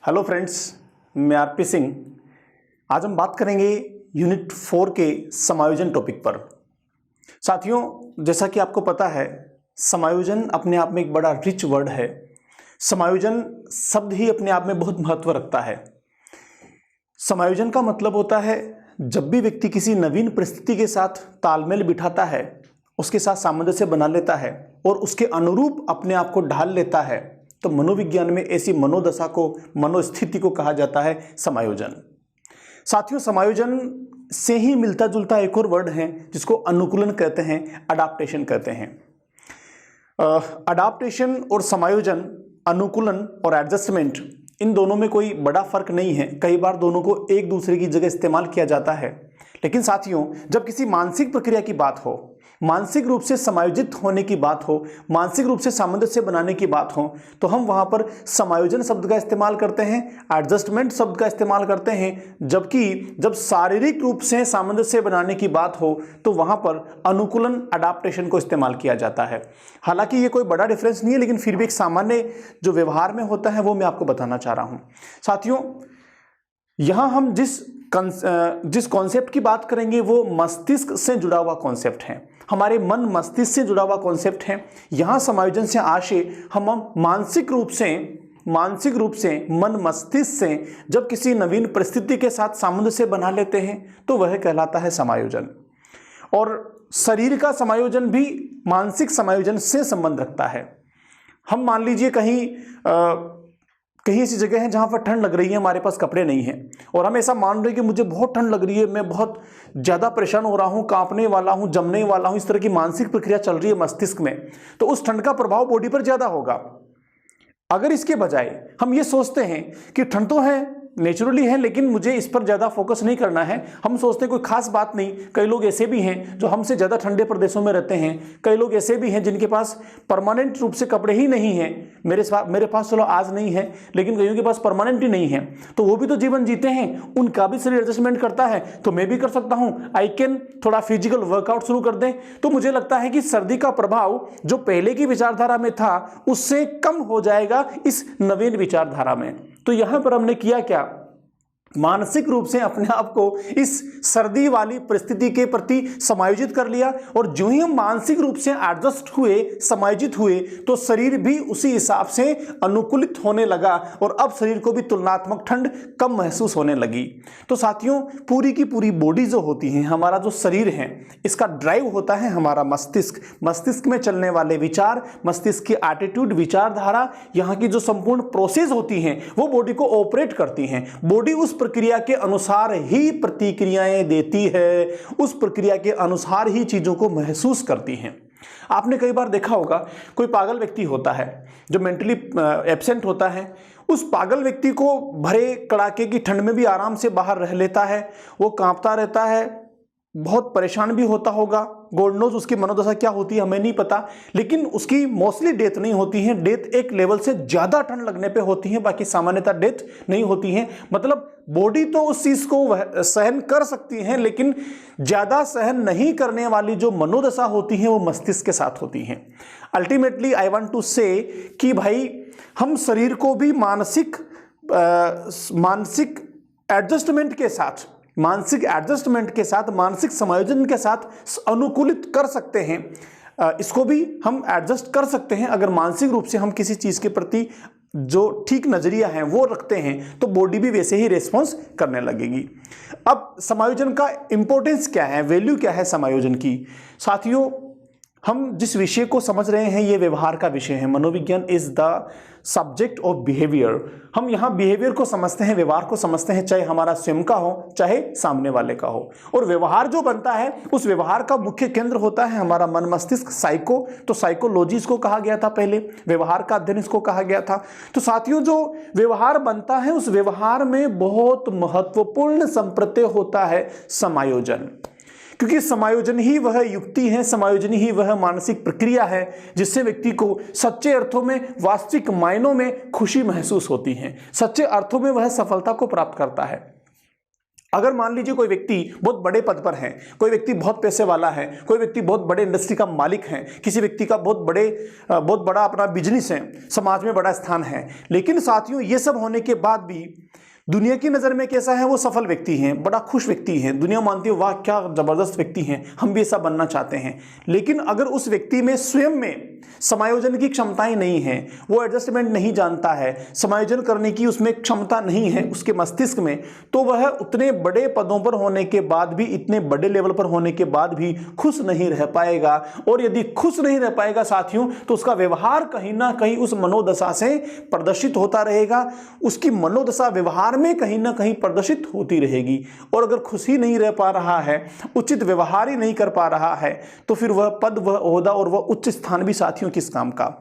Hello friends, मैं RP Singh. आज हम बात करेंगे यूनिट 4 के समायोजन टॉपिक पर। साथियों, जैसा कि आपको पता है, समायोजन अपने आप में एक बड़ा रिच वर्ड है। समायोजन शब्द ही अपने आप में बहुत महत्व रखता है। समायोजन का मतलब होता है जब भी व्यक्ति किसी नवीन परिस्थिति के साथ तालमेल बिठाता है, उसके साथ सामंजस्य बना लेता है और उसके अनुरूप अपने आप को ढाल लेता है, तो मनोविज्ञान में ऐसी मनोदशा को, मनोस्थिति को कहा जाता है समायोजन। साथियों, समायोजन से ही मिलता जुलता एक और वर्ड है जिसको अनुकूलन कहते हैं, अडाप्टेशन कहते हैं। अडाप्टेशन और समायोजन, अनुकूलन और एडजस्टमेंट, इन दोनों में कोई बड़ा फर्क नहीं है। कई बार दोनों को एक दूसरे की जगह इस्तेमाल किया जाता है। लेकिन साथियों, जब किसी मानसिक प्रक्रिया की बात हो, मानसिक रूप से समायोजित होने की बात हो, मानसिक रूप से सामंजस्य बनाने की बात हो, तो हम वहां पर समायोजन शब्द का इस्तेमाल करते हैं, एडजस्टमेंट शब्द का इस्तेमाल करते हैं। जबकि जब शारीरिक रूप से सामंजस्य बनाने की बात हो तो वहां पर अनुकूलन, अडाप्टेशन को इस्तेमाल किया जाता है। हालांकि ये कोई बड़ा डिफरेंस नहीं है, लेकिन फिर भी एक सामान्य जो व्यवहार में होता है वो मैं आपको बताना चाह रहा हूं। साथियों, यहां हम जिस कॉन्सेप्ट की बात करेंगे वो मस्तिष्क से जुड़ा हुआ कॉन्सेप्ट है, हमारे मन मस्तिष्क से जुड़ा हुआ कॉन्सेप्ट है। यहां समायोजन से आशय हम मानसिक रूप से मन मस्तिष्क से जब किसी नवीन परिस्थिति के साथ सामंजस्य बना लेते हैं तो वह कहलाता है समायोजन। और शरीर का समायोजन भी मानसिक समायोजन से संबंध रखता है। हम मान लीजिए कहीं ऐसी जगह है जहां पर ठंड लग रही है, हमारे पास कपड़े नहीं हैं और हम ऐसा मान रहे हैं कि मुझे बहुत ठंड लग रही है, मैं बहुत ज़्यादा परेशान हो रहा हूं, कांपने वाला हूं, जमने वाला हूं, इस तरह की मानसिक प्रक्रिया चल रही है मस्तिष्क में, तो उस ठंड का प्रभाव बॉडी पर ज़्यादा होगा। अगर इसके बजाय हम ये सोचते हैं कि ठंड तो है, नेचुरली है, लेकिन मुझे इस पर ज़्यादा फोकस नहीं करना है, हम सोचते हैं कोई खास बात नहीं। कई लोग ऐसे भी हैं जो हमसे ज़्यादा ठंडे प्रदेशों में रहते हैं, कई लोग ऐसे भी हैं जिनके पास परमानेंट रूप से कपड़े ही नहीं हैं। मेरे पास चलो आज नहीं है, लेकिन कईयों के पास परमानेंट ही नहीं है, तो वो भी तो जीवन जीते हैं, उनका भी शरीर एडजस्टमेंट करता है, तो मैं भी कर सकता हूँ। आई कैन थोड़ा फिजिकल वर्कआउट शुरू कर दें तो मुझे लगता है कि सर्दी का प्रभाव जो पहले की विचारधारा में था उससे कम हो जाएगा इस नवीन विचारधारा में। तो यहां पर हमने किया क्या, मानसिक रूप से अपने आप को इस सर्दी वाली परिस्थिति के प्रति समायोजित कर लिया, और जो ही हम मानसिक रूप से एडजस्ट हुए, समायोजित हुए, तो शरीर भी उसी हिसाब से अनुकूलित होने लगा और अब शरीर को भी तुलनात्मक ठंड कम महसूस होने लगी। तो साथियों, पूरी की पूरी बॉडी जो होती है, हमारा जो शरीर है, इसका ड्राइव होता है हमारा मस्तिष्क। मस्तिष्क में चलने वाले विचार, मस्तिष्क की एटीट्यूड, विचारधारा, यहाँ की जो संपूर्ण प्रोसेस होती हैं वो बॉडी को ऑपरेट करती हैं। बॉडी उस प्रक्रिया के अनुसार ही प्रतिक्रियाएं देती है, उस प्रक्रिया के अनुसार ही चीजों को महसूस करती हैं। आपने कई बार देखा होगा, कोई पागल व्यक्ति होता है जो मेंटली एब्सेंट होता है, उस पागल व्यक्ति को भरे कड़ाके की ठंड में भी आराम से बाहर रह लेता है, वो कांपता रहता है, बहुत परेशान भी होता होगा। गॉड नोज उसकी मनोदशा क्या होती है हमें नहीं पता, लेकिन उसकी मोस्टली डेथ नहीं होती है। डेथ एक लेवल से ज्यादा ठंड लगने पे होती है, बाकी सामान्यतः डेथ नहीं होती है। मतलब बॉडी तो उस चीज को सहन कर सकती है, लेकिन ज्यादा सहन नहीं करने वाली जो मनोदशा होती है वो मस्तिष्क के साथ होती है। अल्टीमेटली आई वांट टू से कि भाई, हम शरीर को भी मानसिक एडजस्टमेंट के साथ, मानसिक समायोजन के साथ अनुकूलित कर सकते हैं। इसको भी हम एडजस्ट कर सकते हैं अगर मानसिक रूप से हम किसी चीज के प्रति जो ठीक नजरिया है वो रखते हैं, तो बॉडी भी वैसे ही रेस्पॉन्स करने लगेगी। अब समायोजन का इंपॉर्टेंस क्या है, वैल्यू क्या है समायोजन की। साथियों, हम जिस विषय को समझ रहे हैं ये व्यवहार का विषय है। मनोविज्ञान is the subject of behaviour. हम यहाँ बिहेवियर को समझते हैं, व्यवहार को समझते हैं, चाहे हमारा स्वयं का हो चाहे सामने वाले का हो। और व्यवहार जो बनता है उस व्यवहार का मुख्य केंद्र होता है हमारा मन मस्तिष्क, साइको। तो साइकोलॉजी इसको कहा गया था, पहले व्यवहार का अध्ययन इसको कहा गया था। तो साथियों, जो व्यवहार बनता है उस व्यवहार में बहुत महत्वपूर्ण संप्रत्यय होता है समायोजन, क्योंकि समायोजन ही वह युक्ति है, समायोजन ही वह मानसिक प्रक्रिया है जिससे व्यक्ति को सच्चे अर्थों में, वास्तविक मायनों में खुशी महसूस होती है, सच्चे अर्थों में वह सफलता को प्राप्त करता है। अगर मान लीजिए कोई व्यक्ति बहुत बड़े पद पर है, कोई व्यक्ति बहुत पैसे वाला है, कोई व्यक्ति बहुत बड़े इंडस्ट्री का मालिक है, किसी व्यक्ति का बहुत बड़ा अपना बिजनेस है, समाज में बड़ा स्थान है, लेकिन साथियों ये सब होने के बाद भी दुनिया की नज़र में कैसा है, वो सफल व्यक्ति हैं, बड़ा खुश व्यक्ति हैं, दुनिया मानती है वाह क्या ज़बरदस्त व्यक्ति हैं, हम भी ऐसा बनना चाहते हैं। लेकिन अगर उस व्यक्ति में स्वयं में समायोजन की क्षमताएं नहीं हैं, वो एडजस्टमेंट नहीं जानता है, समायोजन करने की उसमें क्षमता नहीं है उसके मस्तिष्क में, तो वह उतने बड़े पदों पर होने के बाद भी, इतने बड़े लेवल पर होने के बाद भी खुश नहीं रह पाएगा। और यदि खुश नहीं रह पाएगा साथियों, तो उसका व्यवहार कहीं ना कहीं उस मनोदशा से प्रदर्शित होता रहेगा, उसकी मनोदशा व्यवहार में कहीं ना कहीं प्रदर्शित होती रहेगी। और अगर खुशी नहीं रह पा रहा है, उचित व्यवहार ही नहीं कर पा रहा है, तो फिर वह पद, वह ओहदा और वह उच्च स्थान भी साथियों किस काम का।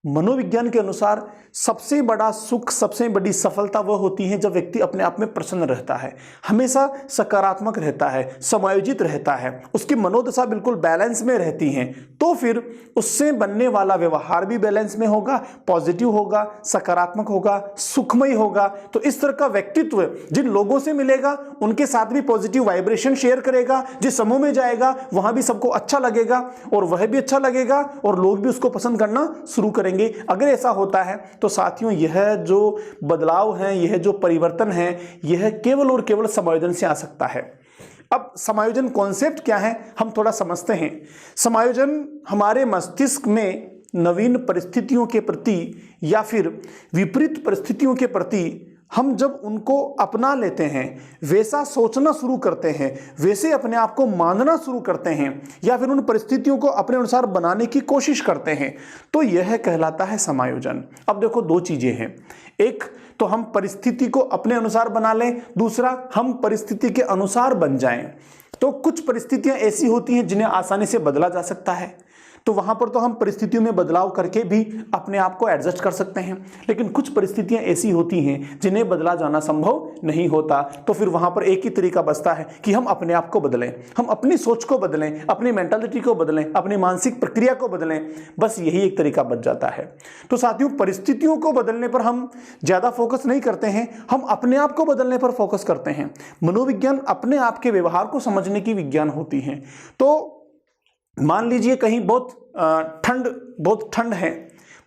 मनोविज्ञान के अनुसार सबसे बड़ा सुख, सबसे बड़ी सफलता वह होती है जब व्यक्ति अपने आप में प्रसन्न रहता है, हमेशा सकारात्मक रहता है, समायोजित रहता है, उसकी मनोदशा बिल्कुल बैलेंस में रहती है, तो फिर उससे बनने वाला व्यवहार भी बैलेंस में होगा, पॉजिटिव होगा, सकारात्मक होगा, सुखमय होगा। तो इस तरह का व्यक्तित्व जिन लोगों से मिलेगा उनके साथ भी पॉजिटिव वाइब्रेशन शेयर करेगा, जिस समूह में जाएगा वहां भी सबको अच्छा लगेगा और वह भी अच्छा लगेगा और लोग भी उसको पसंद करना शुरू करेंगे। अगर ऐसा होता है तो साथियों यह जो बदलाव है, यह जो परिवर्तन है, यह केवल और केवल समायोजन से आ सकता है। अब समायोजन कॉन्सेप्ट क्या है हम थोड़ा समझते हैं। समायोजन हमारे मस्तिष्क में नवीन परिस्थितियों के प्रति या फिर विपरीत परिस्थितियों के प्रति हम जब उनको अपना लेते हैं, वैसा सोचना शुरू करते हैं, वैसे अपने आप को मानना शुरू करते हैं, या फिर उन परिस्थितियों को अपने अनुसार बनाने की कोशिश करते हैं, तो यह कहलाता है समायोजन। अब देखो दो चीजें हैं, एक तो हम परिस्थिति को अपने अनुसार बना लें, दूसरा हम परिस्थिति के अनुसार बन जाएं। तो कुछ परिस्थितियां ऐसी होती हैं जिन्हें आसानी से बदला जा सकता है, तो वहां पर तो हम परिस्थितियों में बदलाव करके भी अपने आप को एडजस्ट कर सकते हैं। लेकिन कुछ परिस्थितियां ऐसी होती हैं जिन्हें बदला जाना संभव नहीं होता, तो फिर वहां पर एक ही तरीका बचता है कि हम अपने आप को बदलें, हम अपनी सोच को बदलें, अपनी मेंटालिटी को बदलें, अपनी मानसिक प्रक्रिया को बदलें, बस यही एक तरीका बच जाता है। तो साथियों परिस्थितियों को बदलने पर हम ज्यादा फोकस नहीं करते हैं, हम अपने आप को बदलने पर फोकस करते हैं। मनोविज्ञान अपने आप के व्यवहार को समझने की विज्ञान होती है। तो मान लीजिए कहीं बहुत ठंड है,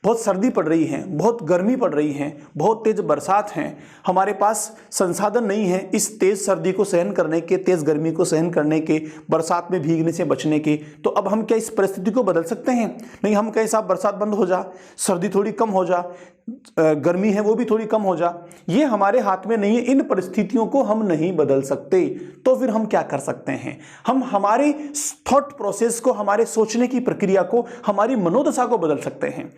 बहुत सर्दी पड़ रही है, बहुत गर्मी पड़ रही है, बहुत तेज बरसात है, हमारे पास संसाधन नहीं है इस तेज सर्दी को सहन करने के, तेज गर्मी को सहन करने के, बरसात में भीगने से बचने के। तो अब हम क्या इस परिस्थिति को बदल सकते हैं? नहीं, हम कहें साहब बरसात बंद हो जा, सर्दी थोड़ी कम हो जा, गर्मी है वो भी थोड़ी कम हो जा, ये हमारे हाथ में नहीं है, इन परिस्थितियों को हम नहीं बदल सकते। तो फिर हम क्या कर सकते हैं? हम हमारी थॉट प्रोसेस को, हमारे सोचने की प्रक्रिया को, हमारी मनोदशा को बदल सकते हैं।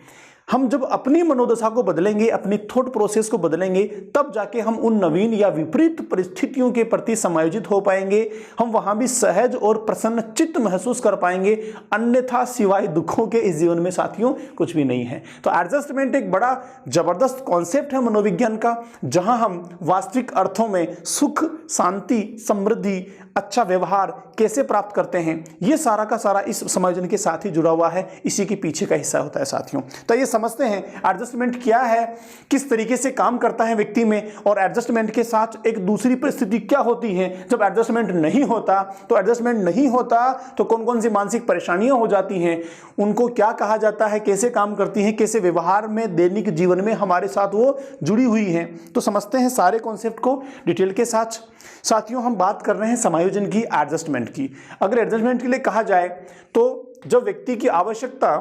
हम जब अपनी मनोदशा को बदलेंगे, अपनी थॉट प्रोसेस को बदलेंगे, तब जाके हम उन नवीन या विपरीत परिस्थितियों के प्रति समायोजित हो पाएंगे, हम वहां भी सहज और प्रसन्न चित्त महसूस कर पाएंगे। अन्यथा सिवाय दुखों के इस जीवन में साथियों कुछ भी नहीं है। तो एडजस्टमेंट एक बड़ा जबरदस्त कॉन्सेप्ट है मनोविज्ञान का, जहां हम वास्तविक अर्थों में सुख, शांति, समृद्धि, अच्छा व्यवहार कैसे प्राप्त करते हैं, ये सारा का सारा इस समायोजन के साथ ही जुड़ा हुआ है, इसी के पीछे का हिस्सा होता है साथियों। तो ये समझते हैं एडजस्टमेंट क्या है, किस तरीके से काम करता है व्यक्ति में, और एडजस्टमेंट के साथ एक दूसरी परिस्थिति क्या होती है जब एडजस्टमेंट नहीं होता। तो एडजस्टमेंट नहीं होता तो कौन कौन सी मानसिक परेशानियां हो जाती हैं, उनको क्या कहा जाता है, कैसे काम करती हैं, कैसे व्यवहार में, दैनिक जीवन में हमारे साथ वो जुड़ी हुई हैं। तो समझते हैं सारे कॉन्सेप्ट को डिटेल के साथ। साथियों हम बात कर रहे हैं समायोजन की, एडजस्टमेंट की। अगर एडजस्टमेंट के लिए कहा जाए तो जब व्यक्ति की आवश्यकता,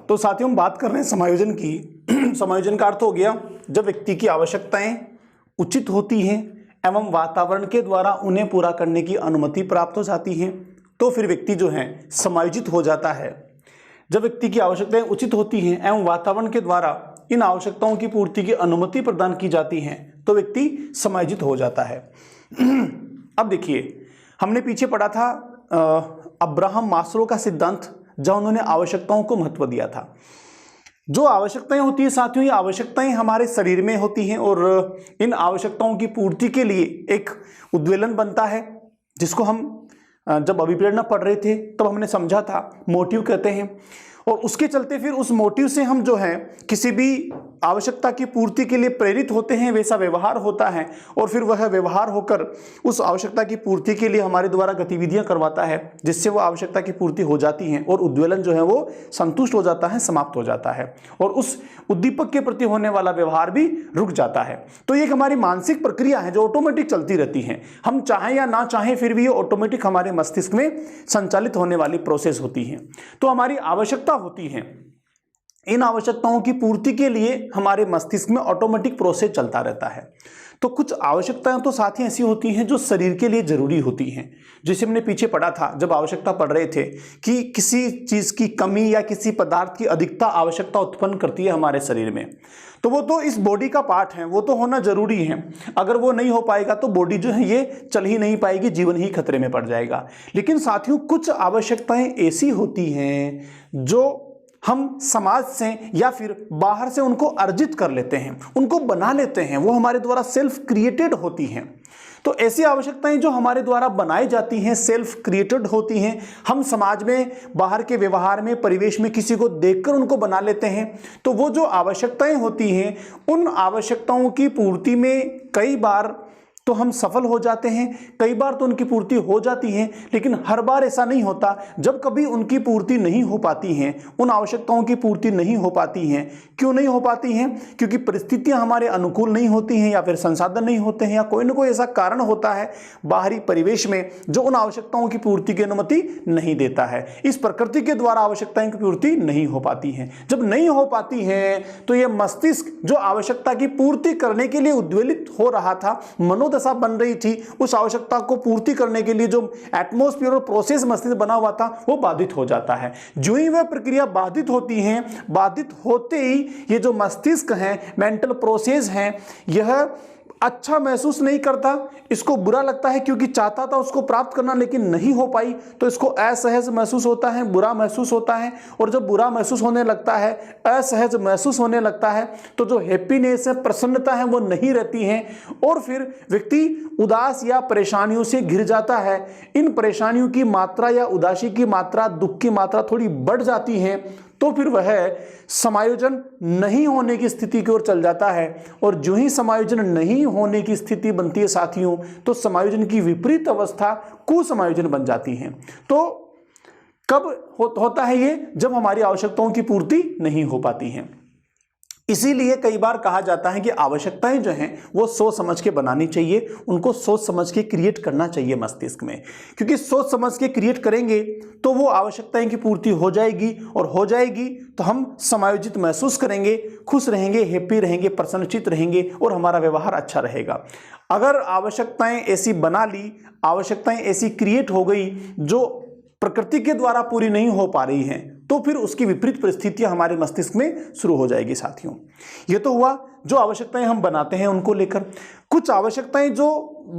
तो साथियों हम बात कर रहे हैं समायोजन की। समायोजन का अर्थ हो गया जब व्यक्ति की आवश्यकताएं उचित होती हैं एवं वातावरण के द्वारा उन्हें पूरा करने की अनुमति प्राप्त हो जाती है, तो फिर व्यक्ति जो है समायोजित हो जाता है। जब व्यक्ति की आवश्यकताएं उचित होती हैं एवं वातावरण के द्वारा इन आवश्यकताओं की पूर्ति की अनुमति प्रदान की जाती है, तो व्यक्ति समायोजित हो जाता है। अब देखिए, हमने पीछे पढ़ा था अब्राहम मास्लो का सिद्धांत, जहां उन्होंने आवश्यकताओं को महत्व दिया था। जो आवश्यकताएं होती हैं साथियों, ये आवश्यकताएं हमारे शरीर में होती हैं और इन आवश्यकताओं की पूर्ति के लिए एक उद्वेलन बनता है, जिसको हम जब अभिप्रेरणा पढ़ रहे थे तब हमने समझा था, मोटिव कहते हैं। और उसके चलते फिर उस मोटिव से हम जो है किसी भी आवश्यकता की पूर्ति के लिए प्रेरित होते हैं, वैसा व्यवहार होता है और फिर वह व्यवहार होकर उस आवश्यकता की पूर्ति के लिए हमारे द्वारा गतिविधियां करवाता है, जिससे वो आवश्यकता की पूर्ति हो जाती है और उद्वेलन जो है वो संतुष्ट हो जाता है, समाप्त हो जाता है और उस उद्दीपक के प्रति होने वाला व्यवहार भी रुक जाता है। तो ये एक हमारी मानसिक प्रक्रिया है जो ऑटोमेटिक चलती रहती है, हम चाहें या ना चाहें फिर भी ये ऑटोमेटिक हमारे मस्तिष्क में संचालित होने वाली प्रोसेस होती है। तो हमारी आवश्यकता होती है, इन आवश्यकताओं की पूर्ति के लिए हमारे मस्तिष्क में ऑटोमेटिक प्रोसेस चलता रहता है। तो कुछ आवश्यकताएं तो साथ ही ऐसी होती हैं जो शरीर के लिए जरूरी होती हैं, जैसे हमने पीछे पढ़ा था जब आवश्यकता पढ़ रहे थे कि किसी चीज की कमी या किसी पदार्थ की अधिकता आवश्यकता उत्पन्न करती है हमारे शरीर में, तो वो तो इस बॉडी का पार्ट है, वो तो होना जरूरी है। अगर वो नहीं हो पाएगा तो बॉडी जो है ये चल ही नहीं पाएगी, जीवन ही खतरे में पड़ जाएगा। लेकिन साथियों कुछ आवश्यकताएं ऐसी होती हैं जो हम समाज से या फिर बाहर से उनको अर्जित कर लेते हैं, उनको बना लेते हैं, वो हमारे द्वारा सेल्फ क्रिएटेड होती हैं। तो ऐसी आवश्यकताएं जो हमारे द्वारा बनाई जाती हैं, सेल्फ क्रिएटेड होती हैं, हम समाज में, बाहर के व्यवहार में, परिवेश में किसी को देखकर उनको बना लेते हैं। तो वो जो आवश्यकताएं होती हैं, उन आवश्यकताओं की पूर्ति में कई बार तो हम सफल हो जाते हैं, कई बार तो उनकी पूर्ति हो जाती है, लेकिन हर बार ऐसा नहीं होता। जब कभी उनकी पूर्ति नहीं हो पाती है, उन आवश्यकताओं की पूर्ति नहीं हो पाती है, क्यों नहीं हो पाती हैं? क्योंकि परिस्थितियां हमारे अनुकूल नहीं होती हैं, या फिर संसाधन नहीं होते हैं, या कोई ना कोई ऐसा कारण होता है बाहरी परिवेश में जो उन आवश्यकताओं की पूर्ति की अनुमति नहीं देता है। इस प्रकृति के द्वारा आवश्यकताओं की पूर्ति नहीं हो पाती है। जब नहीं हो पाती है तो यह मस्तिष्क जो आवश्यकता की पूर्ति करने के लिए उद्वेलित हो रहा था, मनोदशा बन रही थी, उस आवश्यकता को पूर्ति करने के लिए जो एटमॉस्फेयर और प्रोसेस मस्तिष्क बना हुआ था वो बाधित हो जाता है। जो ही वह प्रक्रिया बाधित होती है, बाधित होते ही ये जो मस्तिष्क है, मेंटल प्रोसेस है, यह अच्छा महसूस नहीं करता, इसको बुरा लगता है क्योंकि चाहता था उसको प्राप्त करना लेकिन नहीं हो पाई, तो इसको असहज महसूस होता है, बुरा महसूस होता है। और जब बुरा महसूस होने लगता है, असहज महसूस होने लगता है, तो जो हैप्पीनेस है, प्रसन्नता है, वो नहीं रहती है और फिर व्यक्ति उदास या परेशानियों से घिर जाता है। इन परेशानियों की मात्रा या उदासी की मात्रा, दुख की मात्रा थोड़ी बढ़ जाती है, तो फिर वह समायोजन नहीं होने की स्थिति की ओर चल जाता है। और जो ही समायोजन नहीं होने की स्थिति बनती है साथियों, तो समायोजन की विपरीत अवस्था कुसमायोजन बन जाती है। तो कब होता है ये? जब हमारी आवश्यकताओं की पूर्ति नहीं हो पाती है। इसीलिए कई बार कहा जाता है कि आवश्यकताएं जो हैं वो सोच समझ के बनानी चाहिए, उनको सोच समझ के क्रिएट करना चाहिए मस्तिष्क में, क्योंकि सोच समझ के क्रिएट करेंगे तो वो आवश्यकताएं की पूर्ति हो जाएगी, और हो जाएगी तो हम समायोजित महसूस करेंगे, खुश रहेंगे, हैप्पी रहेंगे, प्रसन्नचित रहेंगे और हमारा व्यवहार अच्छा रहेगा। अगर आवश्यकताएं ऐसी बना ली, आवश्यकताएं ऐसी क्रिएट हो गई जो प्रकृति के द्वारा पूरी नहीं हो पा रही हैं, तो फिर उसकी विपरीत परिस्थितियां हमारे मस्तिष्क में शुरू हो जाएगी साथियों। ये तो हुआ जो आवश्यकताएं हम बनाते हैं उनको लेकर। कुछ आवश्यकताएं जो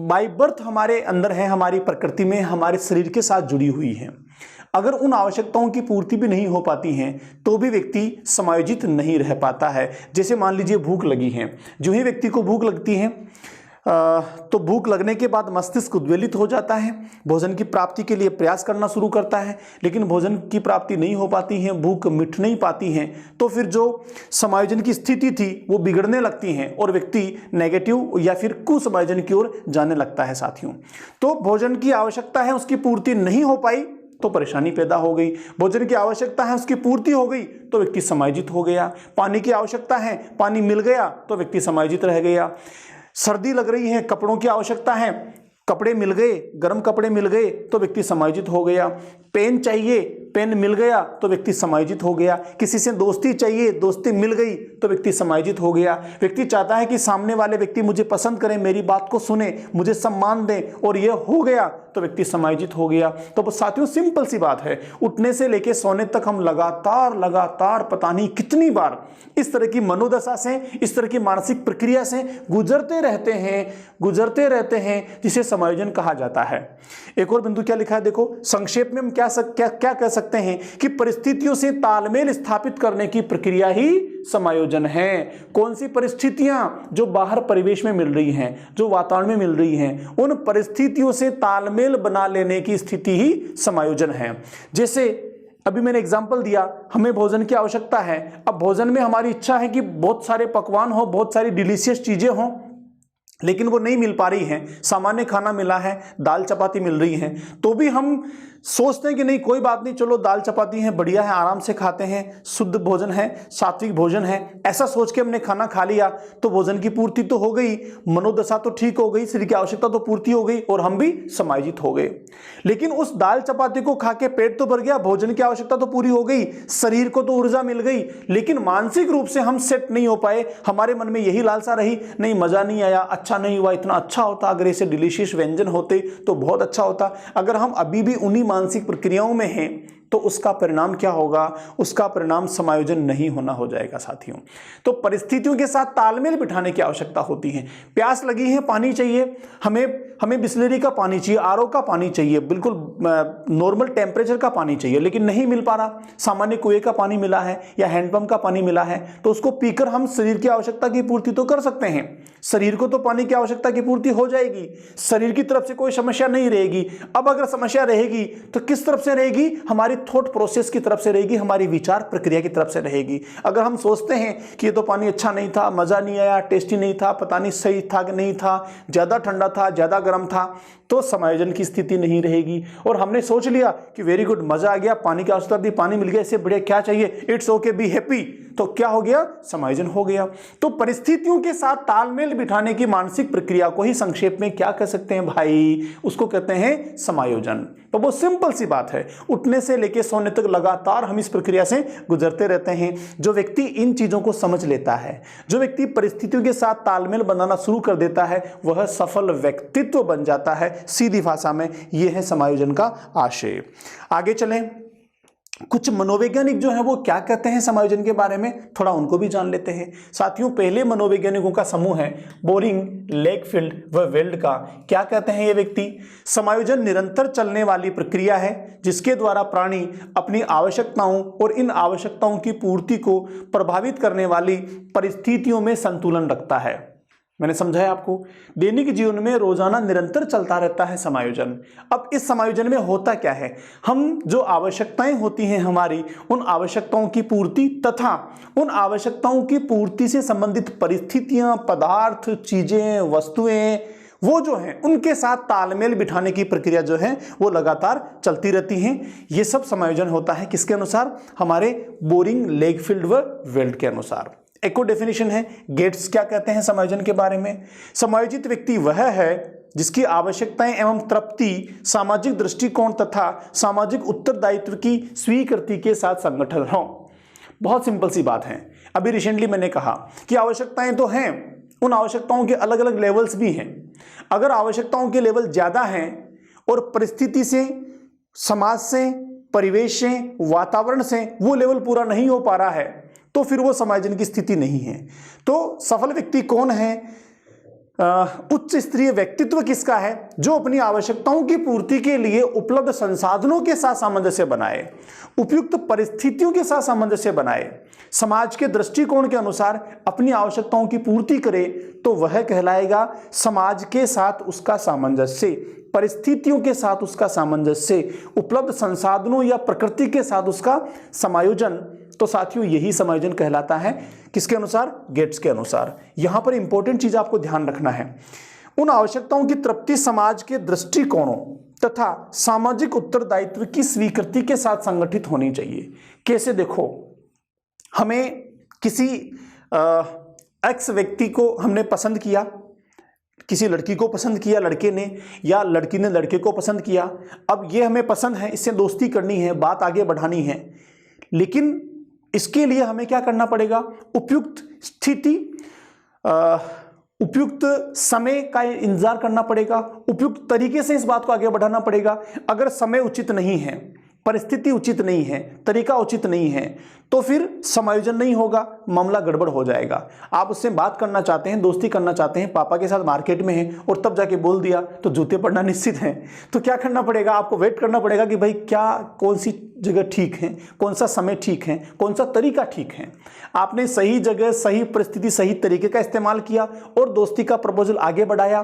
बाय बर्थ हमारे अंदर हैं, हमारी प्रकृति में, हमारे शरीर के साथ जुड़ी हुई हैं। अगर उन आवश्यकताओं की पूर्ति भी नहीं हो पाती हैं तो भी व्यक्ति समायोजित नहीं रह पाता है। जैसे मान लीजिए भूख लगी है, जो ही व्यक्ति को भूख लगती है तो भूख लगने के बाद मस्तिष्क उद्वेलित हो जाता है, भोजन की प्राप्ति के लिए प्रयास करना शुरू करता है, लेकिन भोजन की प्राप्ति नहीं हो पाती है, भूख मिट नहीं पाती है, तो फिर जो समायोजन की स्थिति थी वो बिगड़ने लगती है और व्यक्ति नेगेटिव या फिर कुसमायोजन की ओर जाने लगता है साथियों। तो भोजन की आवश्यकता है, उसकी पूर्ति नहीं हो पाई तो परेशानी पैदा हो गई। भोजन की आवश्यकता है, उसकी पूर्ति हो गई तो व्यक्ति समायोजित हो गया। पानी की आवश्यकता है, पानी मिल गया तो व्यक्ति समायोजित रह गया। सर्दी लग रही है, कपड़ों की आवश्यकता है, कपड़े मिल गए, गर्म कपड़े मिल गए तो व्यक्ति समायोजित हो गया। पेन चाहिए, पेन मिल गया तो व्यक्ति समायोजित हो गया। किसी से दोस्ती चाहिए, दोस्ती मिल गई तो व्यक्ति समायोजित हो गया। व्यक्ति चाहता है कि सामने वाले व्यक्ति मुझे पसंद करें, मेरी बात को सुने, मुझे सम्मान दें, और यह हो गया तो व्यक्ति समायोजित हो गया। तो साथियों सिंपल सी बात है, उठने से लेकर सोने तक हम लगातार पता नहीं कितनी बार इस तरह की मनोदशा से, इस तरह की मानसिक प्रक्रिया से गुजरते रहते हैं जिसे समायोजन कहा जाता है। एक और बिंदु क्या लिखा है देखो, संक्षेप में हम क्या कह सकते हैं कि परिस्थितियों से तालमेल स्थापित करने की प्रक्रिया ही समायोजन है। कौन सी परिस्थितियां जो बाहर परिवेश में मिल रही हैं, जो वातावरण में मिल रही हैं, उन परिस्थितियों से तालमेल बना लेने की स्थिति ही समायोजन है। जैसे अभी मैंने एग्जाम्पल दिया, हमें भोजन की आवश्यकता है। अब भोजन में हमारी इच्छा है कि बहुत सारे पकवान हो, बहुत सारी डिलीशियस चीजें हों, लेकिन वो नहीं मिल पा रही हैं। सामान्य खाना मिला है, दाल चपाती मिल रही है, तो भी हम सोचते हैं कि नहीं कोई बात नहीं, चलो दाल चपाती है, बढ़िया है, आराम से खाते हैं, शुद्ध भोजन है, सात्विक भोजन है। ऐसा सोच के हमने खाना खा लिया तो भोजन की पूर्ति तो हो गई, मनोदशा तो ठीक हो गई, शरीर की आवश्यकता तो पूर्ति हो गई और हम भी समायोजित हो गए। लेकिन उस दाल चपाती को खा के पेट तो भर गया, भोजन की आवश्यकता तो पूरी हो गई, शरीर को तो ऊर्जा मिल गई, लेकिन मानसिक रूप से हम सेट नहीं हो पाए। हमारे मन में यही लालसा रही, नहीं मजा नहीं आया, अच्छा नहीं हुआ, इतना अच्छा होता अगर ऐसे डिलीशियस व्यंजन होते तो बहुत अच्छा होता। अगर हम अभी भी उन्हीं मानसिक प्रक्रियाओं में हैं तो उसका परिणाम क्या होगा? उसका परिणाम समायोजन नहीं होना हो जाएगा साथियों। तो परिस्थितियों के साथ तालमेल बिठाने की आवश्यकता होती है। प्यास लगी है, पानी चाहिए, हमें बिस्लरी का पानी चाहिए, आरओ का पानी चाहिए, बिल्कुल नॉर्मल टेम्परेचर का पानी चाहिए, लेकिन नहीं मिल पा रहा। सामान्य कुएं का पानी मिला है या हैंडपंप का पानी मिला है तो उसको पीकर हम शरीर की आवश्यकता की पूर्ति तो कर सकते हैं। शरीर को तो पानी की आवश्यकता की पूर्ति हो जाएगी, शरीर की तरफ से कोई समस्या नहीं रहेगी। अब अगर समस्या रहेगी तो किस तरफ से रहेगी? हमारी थॉट प्रोसेस की तरफ से रहेगी, हमारी विचार प्रक्रिया की तरफ से रहेगी। अगर हम सोचते हैं कि ये तो पानी अच्छा नहीं था, मजा नहीं आया, टेस्टी नहीं था, पता नहीं सही था कि नहीं था, ज्यादा ठंडा था, ज्यादा गर्म था, तो समायोजन की स्थिति नहीं रहेगी। और हमने सोच लिया कि वेरी गुड, मजा आ गया, पानी की आवश्यकता थी, पानी मिल गया, इससे बढ़िया क्या चाहिए, इट्स ओके, बी हैप्पी, तो क्या हो गया? समायोजन हो गया। तो परिस्थितियों के साथ तालमेल बिठाने की मानसिक प्रक्रिया को ही संक्षेप में क्या कह सकते हैं भाई? उसको कहते हैं समायोजन। तो बहुत सिंपल सी बात है, उठने से लेकर सोने तक लगातार हम इस प्रक्रिया से गुजरते रहते हैं। जो व्यक्ति इन चीजों को समझ लेता है, जो व्यक्ति परिस्थितियों के साथ तालमेल बनाना शुरू कर देता है, वह सफल व्यक्तित्व बन जाता है। सीधी भाषा में यह है समायोजन का आशय। आगे चलें, कुछ मनोवैज्ञानिक जो है वो क्या कहते हैं समायोजन के बारे में, थोड़ा उनको भी जान लेते हैं साथियों। पहले मनोवैज्ञानिकों का समूह है बोरिंग, लेकफील्ड व वेल्ड का। क्या कहते हैं ये व्यक्ति? समायोजन निरंतर चलने वाली प्रक्रिया है जिसके द्वारा प्राणी अपनी आवश्यकताओं और इन आवश्यकताओं की पूर्ति को प्रभावित करने वाली परिस्थितियों में संतुलन रखता है। मैंने समझाया आपको, दैनिक जीवन में रोजाना निरंतर चलता रहता है समायोजन। अब इस समायोजन में होता क्या है? हम जो आवश्यकताएं होती हैं हमारी, उन आवश्यकताओं की पूर्ति तथा उन आवश्यकताओं की पूर्ति से संबंधित परिस्थितियां, पदार्थ, चीजें, वस्तुएं, वो जो हैं उनके साथ तालमेल बिठाने की प्रक्रिया जो है वो लगातार चलती रहती हैं। ये सब समायोजन होता है किसके अनुसार? हमारे बोरिंग, लेकफील्ड व वेल्ड के अनुसार। एक और डेफिनेशन है, गेट्स क्या कहते हैं समायोजन के बारे में? समायोजित व्यक्ति वह है जिसकी आवश्यकताएं एवं तृप्ति सामाजिक दृष्टिकोण तथा सामाजिक उत्तरदायित्व की स्वीकृति के साथ संगठन हो। बहुत सिंपल सी बात है। अभी रिसेंटली मैंने कहा कि आवश्यकताएं तो हैं, उन आवश्यकताओं के अलग अलग लेवल्स भी हैं। अगर आवश्यकताओं के लेवल ज्यादा हैं और परिस्थिति से, समाज से, परिवेश से, वातावरण से वो लेवल पूरा नहीं हो पा रहा है तो फिर वो समायोजन की स्थिति नहीं है। तो सफल व्यक्ति कौन है? उच्च स्तरीय व्यक्तित्व किसका है? जो अपनी आवश्यकताओं की पूर्ति के लिए उपलब्ध संसाधनों के साथ सामंजस्य बनाए, उपयुक्त परिस्थितियों के साथ सामंजस्य बनाए, समाज के दृष्टिकोण के अनुसार अपनी आवश्यकताओं की पूर्ति करे, तो वह कहलाएगा समाज के साथ उसका सामंजस्य, परिस्थितियों के साथ उसका सामंजस्य, उपलब्ध संसाधनों या प्रकृति के साथ उसका समायोजन। तो साथियों यही समायोजन कहलाता है। किसके अनुसार? गेट्स के अनुसार। यहां पर इंपॉर्टेंट चीज आपको ध्यान रखना है, उन आवश्यकताओं की तृप्ति समाज के दृष्टिकोणों तथा सामाजिक उत्तरदायित्व की स्वीकृति के साथ संगठित होनी चाहिए। कैसे? देखो, हमें किसी एक्स व्यक्ति को हमने पसंद किया, किसी लड़की को पसंद किया लड़के ने, या लड़की ने लड़के को पसंद किया। अब ये हमें पसंद है, इससे दोस्ती करनी है, बात आगे बढ़ानी है, लेकिन इसके लिए हमें क्या करना पड़ेगा? उपयुक्त स्थिति, उपयुक्त समय का इंतजार करना पड़ेगा, उपयुक्त तरीके से इस बात को आगे बढ़ाना पड़ेगा। अगर समय उचित नहीं है, परिस्थिति उचित नहीं है, तरीका उचित नहीं है, तो फिर समायोजन नहीं होगा, मामला गड़बड़ हो जाएगा। आप उससे बात करना चाहते हैं, दोस्ती करना चाहते हैं, पापा के साथ मार्केट में हैं और तब जाके बोल दिया तो जूते पड़ना निश्चित है। तो क्या करना पड़ेगा? आपको वेट करना पड़ेगा कि भाई क्या, कौन सी जगह ठीक है, कौन सा समय ठीक है, कौन सा तरीका ठीक है। आपने सही जगह, सही परिस्थिति, सही तरीके का इस्तेमाल किया और दोस्ती का प्रपोजल आगे बढ़ाया,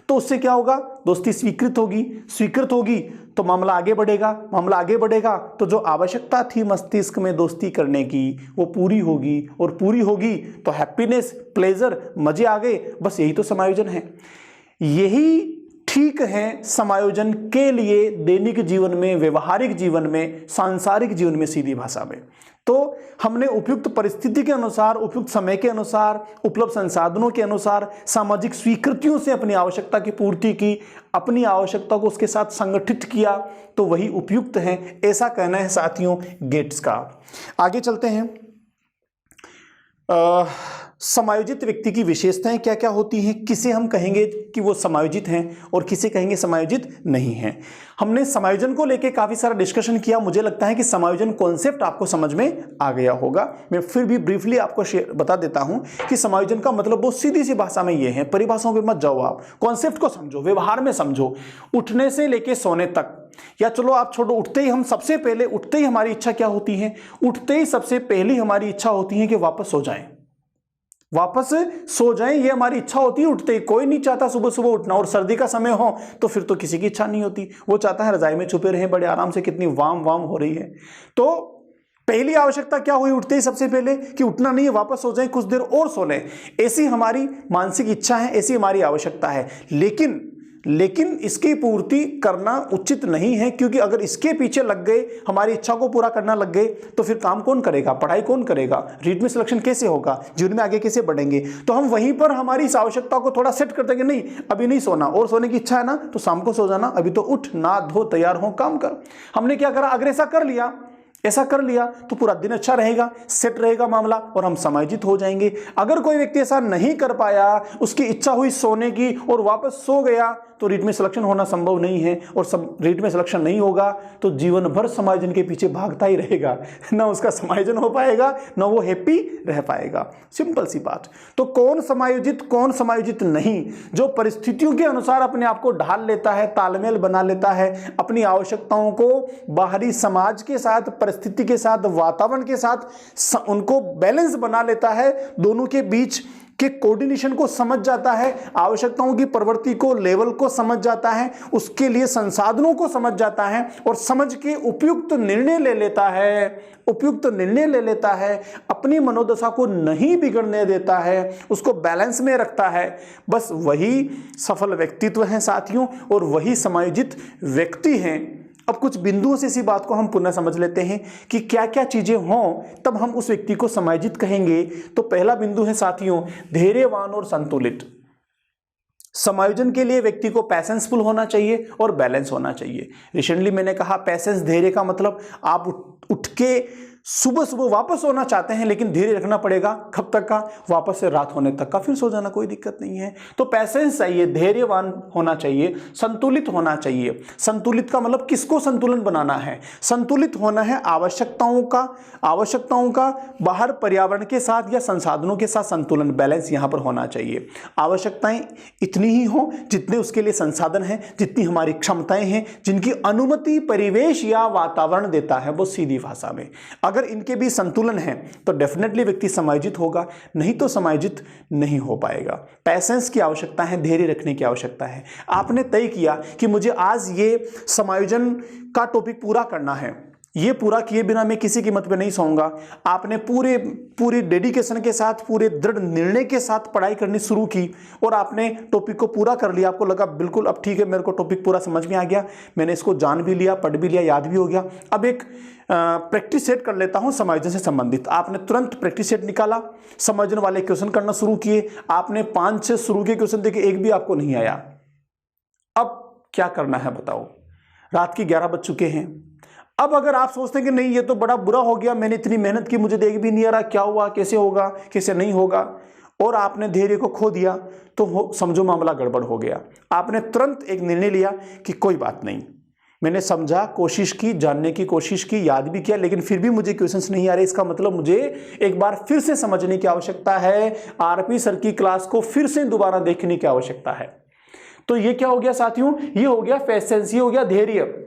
तो उससे क्या होगा? दोस्ती स्वीकृत होगी। स्वीकृत होगी तो मामला आगे बढ़ेगा, मामला आगे बढ़ेगा तो जो आवश्यकता थी मस्तिष्क में दोस्ती करने की वो पूरी होगी, और पूरी होगी तो हैप्पीनेस, प्लेजर, मजे आ गए। बस यही तो समायोजन है। यही ठीक है समायोजन के लिए दैनिक जीवन में, व्यवहारिक जीवन में, सांसारिक जीवन में, सीधी भाषा में। तो हमने उपयुक्त परिस्थिति के अनुसार, उपयुक्त समय के अनुसार, उपलब्ध संसाधनों के अनुसार, सामाजिक स्वीकृतियों से अपनी आवश्यकता की पूर्ति की, अपनी आवश्यकता को उसके साथ संगठित किया, तो वही उपयुक्त है, ऐसा कहना है साथियों गेट्स का। आगे चलते हैं। समायोजित व्यक्ति की विशेषताएं क्या क्या होती हैं, किसे हम कहेंगे कि वो समायोजित हैं और किसे कहेंगे समायोजित नहीं हैं। हमने समायोजन को लेकर काफी सारा डिस्कशन किया। मुझे लगता है कि समायोजन कॉन्सेप्ट आपको समझ में आ गया होगा। मैं फिर भी ब्रीफली आपको बता देता हूं कि समायोजन का मतलब बहुत सीधी सी भाषा में ये है, परिभाषाओं पे मत जाओ, आप कॉन्सेप्ट को समझो, व्यवहार में समझो। उठने से लेके सोने तक, या चलो आप छोड़ो, उठते ही हम सबसे पहले, उठते ही हमारी इच्छा क्या होती है? उठते ही सबसे पहली हमारी इच्छा होती है कि वापस सो जाएं, वापस सो जाएं, ये हमारी इच्छा होती है उठते ही। कोई नहीं चाहता सुबह सुबह उठना, और सर्दी का समय हो तो फिर तो किसी की इच्छा नहीं होती, वो चाहता है रजाई में छुपे रहे बड़े आराम से, कितनी वाम वाम हो रही है। तो पहली आवश्यकता क्या हुई उठते ही सबसे पहले? कि उठना नहीं है, वापस सो जाएं, कुछ देर और सो लें। ऐसी हमारी मानसिक इच्छा है, ऐसी हमारी आवश्यकता है। लेकिन इसकी पूर्ति करना उचित नहीं है, क्योंकि अगर इसके पीछे लग गए, हमारी इच्छा को पूरा करना लग गए, तो फिर काम कौन करेगा, पढ़ाई कौन करेगा, रीड में सिलेक्शन कैसे होगा, जीवन में आगे कैसे बढ़ेंगे? तो हम वहीं पर हमारी इस आवश्यकता को थोड़ा सेट कर देंगे, नहीं अभी नहीं सोना, और सोने की इच्छा है ना तो शाम को सो जाना, अभी तो उठ, ना धो, तैयार हो, काम कर। हमने क्या करा, अगर ऐसा कर लिया, ऐसा कर लिया तो पूरा दिन अच्छा रहेगा, सेट रहेगा मामला, और हम समायोजित हो जाएंगे। अगर कोई व्यक्ति ऐसा नहीं कर पाया, उसकी इच्छा हुई सोने की और वापस सो गया, तो रीड में सिलेक्शन होना संभव नहीं है, और सब रीड में सिलेक्शन नहीं होगा तो जीवन भर समायोजन के पीछे भागता ही रहेगा, ना उसका समायोजन हो पाएगा, ना वो हैप्पी रह पाएगा। सिंपल सी बात। तो कौन समायोजित, कौन समायोजित नहीं? जो परिस्थितियों के अनुसार अपने आप को ढाल लेता है, तालमेल बना लेता है, अपनी आवश्यकताओं को बाहरी समाज के साथ, परिस्थिति के साथ, वातावरण के साथ उनको बैलेंस बना लेता है, दोनों के बीच के कोऑर्डिनेशन को समझ जाता है, आवश्यकताओं की प्रवृत्ति को, लेवल को समझ जाता है, उसके लिए संसाधनों को समझ जाता है, और समझ के उपयुक्त निर्णय ले लेता है, उपयुक्त निर्णय ले लेता है, अपनी मनोदशा को नहीं बिगड़ने देता है, उसको बैलेंस में रखता है। बस वही सफल व्यक्तित्व है साथियों, और वही समायोजित व्यक्ति हैं। अब कुछ बिंदुओं से इसी बात को हम पुनः समझ लेते हैं कि क्या क्या चीजें हों तब हम उस व्यक्ति को समायोजित कहेंगे। तो पहला बिंदु है साथियों, धैर्यवान और संतुलित। समायोजन के लिए व्यक्ति को पैसेंसफुल होना चाहिए और बैलेंस होना चाहिए। रिसेंटली मैंने कहा पैसेंस, धैर्य का मतलब आप उठ के सुबह सुबह वापस सोना चाहते हैं, लेकिन धैर्य रखना पड़ेगा, कब तक का? वापस से रात होने तक का, फिर सो जाना, कोई दिक्कत नहीं है। तो पैसेंस चाहिए, धैर्यवान होना चाहिए, संतुलित होना चाहिए। संतुलित का मतलब किसको संतुलन बनाना है? संतुलित होना है आवश्यकताओं का बाहर पर्यावरण के साथ या संसाधनों के साथ संतुलन, बैलेंस यहां पर होना चाहिए। आवश्यकताएं इतनी ही हो जितने उसके लिए संसाधन है, जितनी हमारी क्षमताएं हैं, जिनकी अनुमति परिवेश या वातावरण देता है, वो सीधी भाषा में। अगर इनके भी संतुलन है तो डेफिनेटली व्यक्ति समायोजित होगा, नहीं तो समायोजित नहीं हो पाएगा। पैसेंस की आवश्यकता है, धैर्य रखने की आवश्यकता है। आपने तय किया कि मुझे आज ये समायोजन का टॉपिक पूरा करना है, ये पूरा किए बिना मैं किसी कीमत पे नहीं सोऊंगा। आपने पूरी डेडिकेशन के साथ, पूरे दृढ़ निर्णय के साथ पढ़ाई करनी शुरू की और आपने टॉपिक को पूरा कर लिया। आपको लगा बिल्कुल अब ठीक है, मेरे को टॉपिक पूरा समझ में आ गया, मैंने इसको जान भी लिया, पढ़ भी लिया, याद भी हो गया। अब एक प्रैक्टिस सेट कर लेता हूं समायोजन से संबंधित। आपने तुरंत प्रैक्टिस सेट निकाला, समायोजन वाले क्वेश्चन करना शुरू किए। आपने 5 से शुरू के क्वेश्चन देखे, एक भी आपको नहीं आया। अब क्या करना है बताओ? रात के 11 बज चुके हैं। अब अगर आप सोचते हैं कि नहीं ये तो बड़ा बुरा हो गया, मैंने इतनी मेहनत की, मुझे देख भी नहीं आ रहा क्या हुआ, कैसे होगा, कैसे नहीं होगा, और आपने धैर्य को खो दिया, तो समझो मामला गड़बड़ हो गया। आपने तुरंत एक निर्णय लिया कि कोई बात नहीं, मैंने समझा, कोशिश की, जानने की कोशिश की, याद भी किया, लेकिन फिर भी मुझे क्वेश्चंस नहीं आ रहे। इसका मतलब मुझे एक बार फिर से समझने की आवश्यकता है, आरपी सर की क्लास को फिर से दोबारा देखने की आवश्यकता है। तो ये क्या हो गया साथियों? ये हो गया पेशेंस, ये हो गया धैर्य।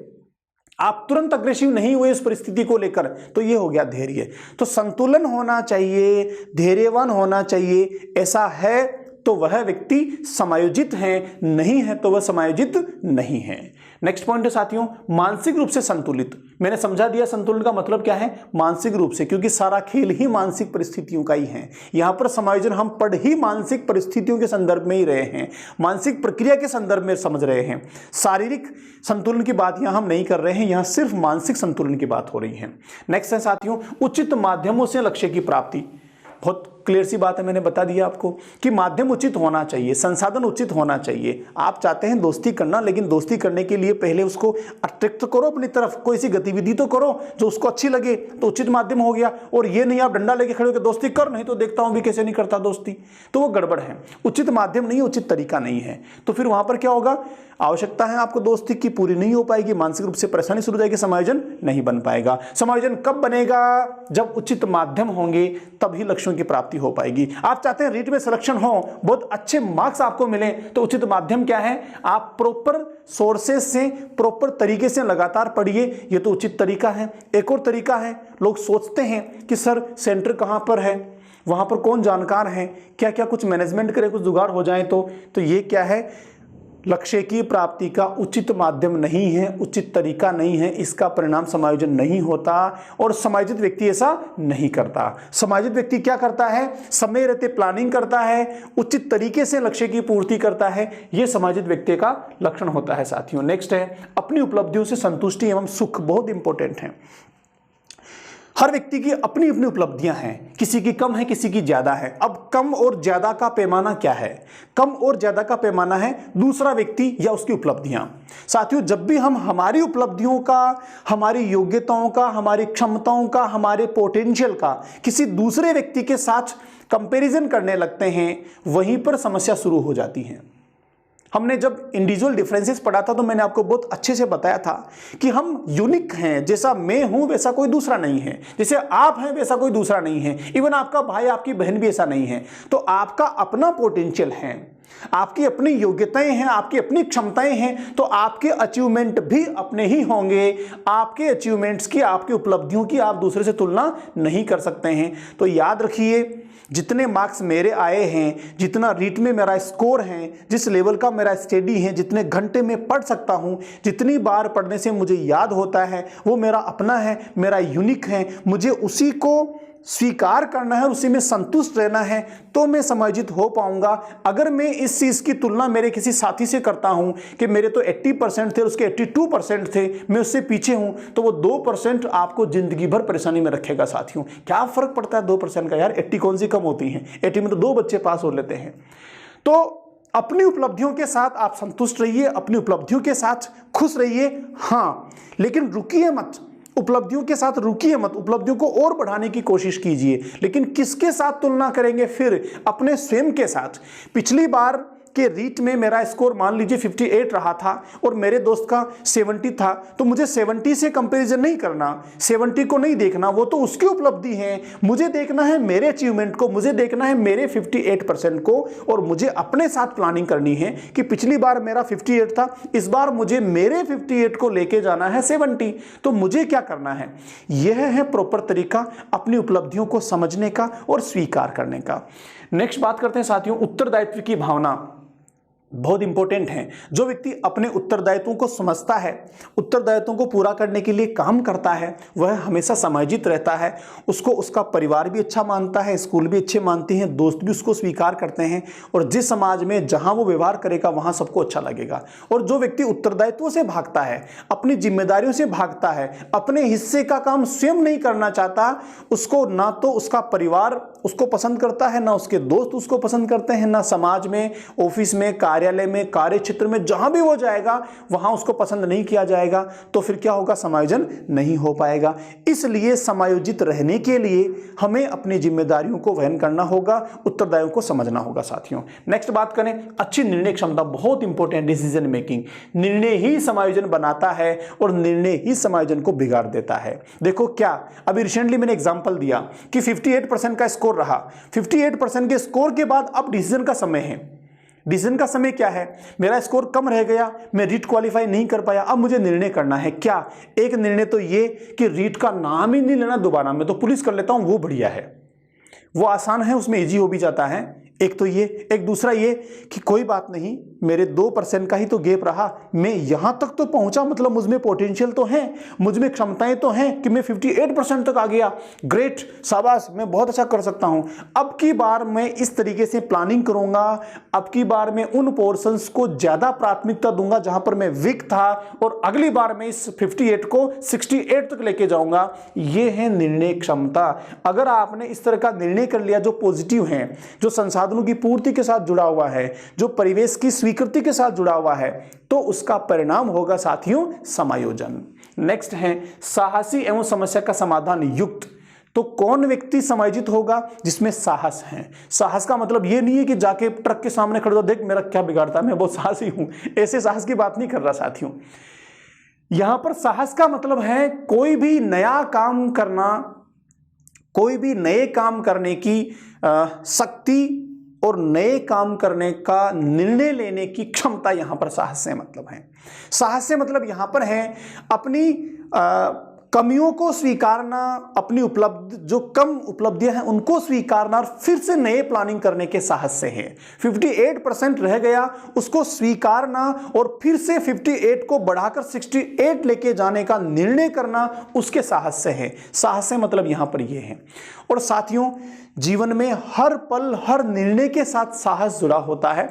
आप तुरंत अग्रेसिव नहीं हुए उस परिस्थिति को लेकर, तो ये हो गया धैर्य। तो संतुलन होना चाहिए, धैर्यवान होना चाहिए, ऐसा है तो वह व्यक्ति समायोजित है, नहीं है तो वह समायोजित नहीं है। नेक्स्ट पॉइंट है साथियों, मानसिक रूप से संतुलित। मैंने समझा दिया संतुलन का मतलब क्या है, मानसिक रूप से, क्योंकि सारा खेल ही मानसिक परिस्थितियों का ही है। यहां पर समायोजन हम पढ़ ही मानसिक परिस्थितियों के संदर्भ में ही रहे हैं, मानसिक प्रक्रिया के संदर्भ में समझ रहे हैं। शारीरिक संतुलन की बात यहां हम नहीं कर रहे हैं, यहां सिर्फ मानसिक संतुलन की बात हो रही है। नेक्स्ट है साथियों, उचित माध्यमों से लक्ष्य की प्राप्ति। बहुत क्लियर सी बात है, मैंने बता दिया आपको कि माध्यम उचित होना चाहिए, संसाधन उचित होना चाहिए। आप चाहते हैं दोस्ती करना, लेकिन दोस्ती करने के लिए पहले उसको अट्रैक्ट करो अपनी तरफ, कोई सी गतिविधि तो करो जो उसको अच्छी लगे, तो उचित माध्यम हो गया। और ये नहीं आप डंडा लेके खड़े होकर दोस्ती कर, नहीं तो देखता हूं भी कैसे नहीं करता दोस्ती, तो वो गड़बड़ है। उचित माध्यम नहीं है, उचित तरीका नहीं है, तो फिर वहां पर क्या होगा, आवश्यकता है आपको दोस्ती की पूरी नहीं हो पाएगी, मानसिक रूप से परेशानी शुरू हो जाएगी, समायोजन नहीं बन पाएगा। समायोजन कब बनेगा, जब उचित माध्यम होंगे, तभी लक्ष्यों की प्राप्ति हो पाएगी। आप चाहते हैं रीट में सिलेक्शन हो, बहुत अच्छे मार्क्स आपको मिले, तो उचित माध्यम क्या है, आप प्रॉपर सोर्सेस से, प्रॉपर तरीके से लगातार पढ़िए, ये तो उचित तरीका है। एक और तरीका है, लोग सोचते हैं कि सर सेंटर कहां पर है, वहां पर कौन जानकार है, क्या क्या कुछ मैनेजमेंट करे, कुछ जुगाड़ हो जाए तो ये क्या है, लक्ष्य की प्राप्ति का उचित माध्यम नहीं है, उचित तरीका नहीं है, इसका परिणाम समायोजन नहीं होता। और समायोजित व्यक्ति ऐसा नहीं करता। समायोजित व्यक्ति क्या करता है, समय रहते प्लानिंग करता है, उचित तरीके से लक्ष्य की पूर्ति करता है, यह समायोजित व्यक्ति का लक्षण होता है साथियों। नेक्स्ट है, अपनी उपलब्धियों से संतुष्टि एवं सुख, बहुत इंपॉर्टेंट है। हर व्यक्ति की अपनी अपनी उपलब्धियां हैं, किसी की कम है, किसी की ज्यादा है। अब कम और ज्यादा का पैमाना क्या है, कम और ज्यादा का पैमाना है दूसरा व्यक्ति या उसकी उपलब्धियां। साथियों, जब भी हम हमारी उपलब्धियों का, हमारी योग्यताओं का, हमारी क्षमताओं का, हमारे पोटेंशियल का किसी दूसरे व्यक्ति के साथ कंपैरिजन करने लगते हैं, वहीं पर समस्या शुरू हो जाती है। हमने जब इंडिविजुअल डिफरेंसेस पढ़ा था तो मैंने आपको बहुत अच्छे से बताया था कि हम यूनिक हैं, जैसा मैं हूं वैसा कोई दूसरा नहीं है, जैसे आप हैं वैसा कोई दूसरा नहीं है, इवन आपका भाई आपकी बहन भी ऐसा नहीं है। तो आपका अपना पोटेंशियल है, आपकी अपनी योग्यताएं हैं, आपकी अपनी क्षमताएं हैं, तो आपके अचीवमेंट भी अपने ही होंगे। आपके अचीवमेंट्स की, आपकी उपलब्धियों की आप दूसरे से तुलना नहीं कर सकते हैं। तो याद रखिए, जितने मार्क्स मेरे आए हैं, जितना रीट में मेरा स्कोर है, जिस लेवल का मेरा स्टडी है, जितने घंटे में पढ़ सकता हूं, जितनी बार पढ़ने से मुझे याद होता है, वो मेरा अपना है, मेरा यूनिक है। मुझे उसी को स्वीकार करना है, उसी में संतुष्ट रहना है, तो मैं समायोजित हो पाऊंगा। अगर मैं इस चीज की तुलना मेरे किसी साथी से करता हूं कि मेरे तो 80% थे, उसके 82% थे, मैं उससे पीछे हूं, तो वो 2% आपको जिंदगी भर परेशानी में रखेगा साथियों। क्या फर्क पड़ता है 2% का यार, 80 कौन सी कम होती है, 80 में तो 2 बच्चे पास हो लेते हैं। तो अपनी उपलब्धियों के साथ आप संतुष्ट रहिए, अपनी उपलब्धियों के साथ खुश रहिए, हाँ, लेकिन रुकिए मत, उपलब्धियों के साथ रुकिए मत, उपलब्धियों को और बढ़ाने की कोशिश कीजिए। लेकिन किसके साथ तुलना करेंगे, फिर अपने स्वयं के साथ। पिछली बार कि रीट में मेरा स्कोर मान लीजिए 58 रहा था और मेरे दोस्त का 70 था, तो मुझे 70 से कंपैरिजन नहीं करना, 70 को नहीं देखना, वो तो उसकी उपलब्धि है। मुझे देखना है मेरे अचीवमेंट को, मुझे देखना है मेरे 58% को, और मुझे अपने साथ प्लानिंग करनी है कि पिछली बार मेरा 58 था, इस बार मुझे मेरे 58 को लेके जाना है 70। तो मुझे क्या करना है, यह है प्रॉपर तरीका अपनी उपलब्धियों को समझने का और स्वीकार करने का। नेक्स्ट बात करते हैं साथियों, उत्तरदायित्व की भावना बहुत इंपॉर्टेंट है। जो व्यक्ति अपने उत्तरदायित्वों को समझता है, उत्तरदायित्वों को पूरा करने के लिए काम करता है, वह हमेशा समायोजित रहता है। उसको उसका परिवार भी अच्छा मानता है, स्कूल भी अच्छे मानते हैं, दोस्त भी उसको स्वीकार करते हैं, और जिस समाज में जहां वो व्यवहार करेगा वहां सबको अच्छा लगेगा। और जो व्यक्ति उत्तरदायित्वों से भागता है, अपनी जिम्मेदारियों से भागता है, अपने हिस्से का काम स्वयं नहीं करना चाहता, उसको ना तो उसका परिवार उसको पसंद करता है, ना उसके दोस्त उसको पसंद करते हैं, ना समाज में, ऑफिस में, कार्यालय में, कार्य क्षेत्र में, जहां भी वो जाएगा वहां उसको पसंद नहीं किया जाएगा, तो फिर क्या होगा, समायोजन नहीं हो पाएगा। इसलिए समायोजित रहने के लिए हमें अपनी जिम्मेदारियों को वहन करना होगा, उत्तरदायियों को समझना होगा साथियों। नेक्स्ट बात करें, अच्छी निर्णय क्षमता, बहुत इंपॉर्टेंट, डिसीजन मेकिंग। निर्णय ही समायोजन बनाता है और निर्णय ही समायोजन को बिगाड़ देता है। देखो क्या, अभी रिसेंटली मैंने एग्जांपल दिया कि 58% का स्कोर रहा, 58% के स्कोर के बाद अब डिसीजन का समय है। डिसीजन का समय क्या है, मेरा स्कोर कम रह गया, मैं रीट क्वालिफाई नहीं कर पाया, अब मुझे निर्णय करना है। क्या, एक निर्णय तो ये कि रीट का नाम ही नहीं लेना दोबारा, मैं तो पुलिस कर लेता हूं, वो बढ़िया है, वो आसान है, उसमें इजी हो भी जाता है। एक तो ये, एक दूसरा ये कि कोई बात नहीं, मेरे 2% का ही तो गैप रहा, मैं यहां तक तो पहुंचा, मतलब मुझ में पोटेंशियल तो है, मुझ में क्षमताएं तो हैं कि मैं 58% तक आ गया, ग्रेट, शाबाश, मैं बहुत अच्छा कर सकता हूं। अब की बार मैं इस तरीके से प्लानिंग करूंगा, अब की बार मैं उन पोर्शंस को ज्यादा प्राथमिकता दूंगा जहां पर मैं वीक था, और अगली बार मैं इस 58 को 68 तक लेके जाऊंगा। यह है निर्णय क्षमता। अगर आपने इस तरह का निर्णय कर लिया जो पॉजिटिव है, जो संसाधनों की पूर्ति के साथ जुड़ा हुआ है, जो परिवेश की स्वीकृति के साथ जुड़ा हुआ है, तो उसका परिणाम होगा साथियों समायोजन। नेक्स्ट है साहसी एवं समस्या का समाधान युक्त। तो कौन व्यक्ति समायोजित होगा? जिसमें साहस है। साहस का मतलब यह नहीं है कि जाके ट्रक के सामने खड़े हो, देख मेरा क्या बिगाड़ता है, मैं बहुत साहसी हूं, ऐसे साहस की बात नहीं कर रहा साथियों। यहां पर साहस का मतलब है कोई भी नया काम करना, कोई भी नए काम करने की शक्ति और नए काम करने का निर्णय लेने की क्षमता, यहां पर साहस से मतलब है। साहस से मतलब यहां पर है अपनी कमियों को स्वीकारना, अपनी उपलब्ध जो कम उपलब्धियां हैं उनको स्वीकारना और फिर से नए प्लानिंग करने के साहस से है। 58% रह गया, उसको स्वीकारना और फिर से 58 को बढ़ाकर 68 लेके जाने का निर्णय करना, उसके साहस से है। साहस से मतलब यहां पर यह है। और साथियों, जीवन में हर पल हर निर्णय के साथ साहस जुड़ा होता है।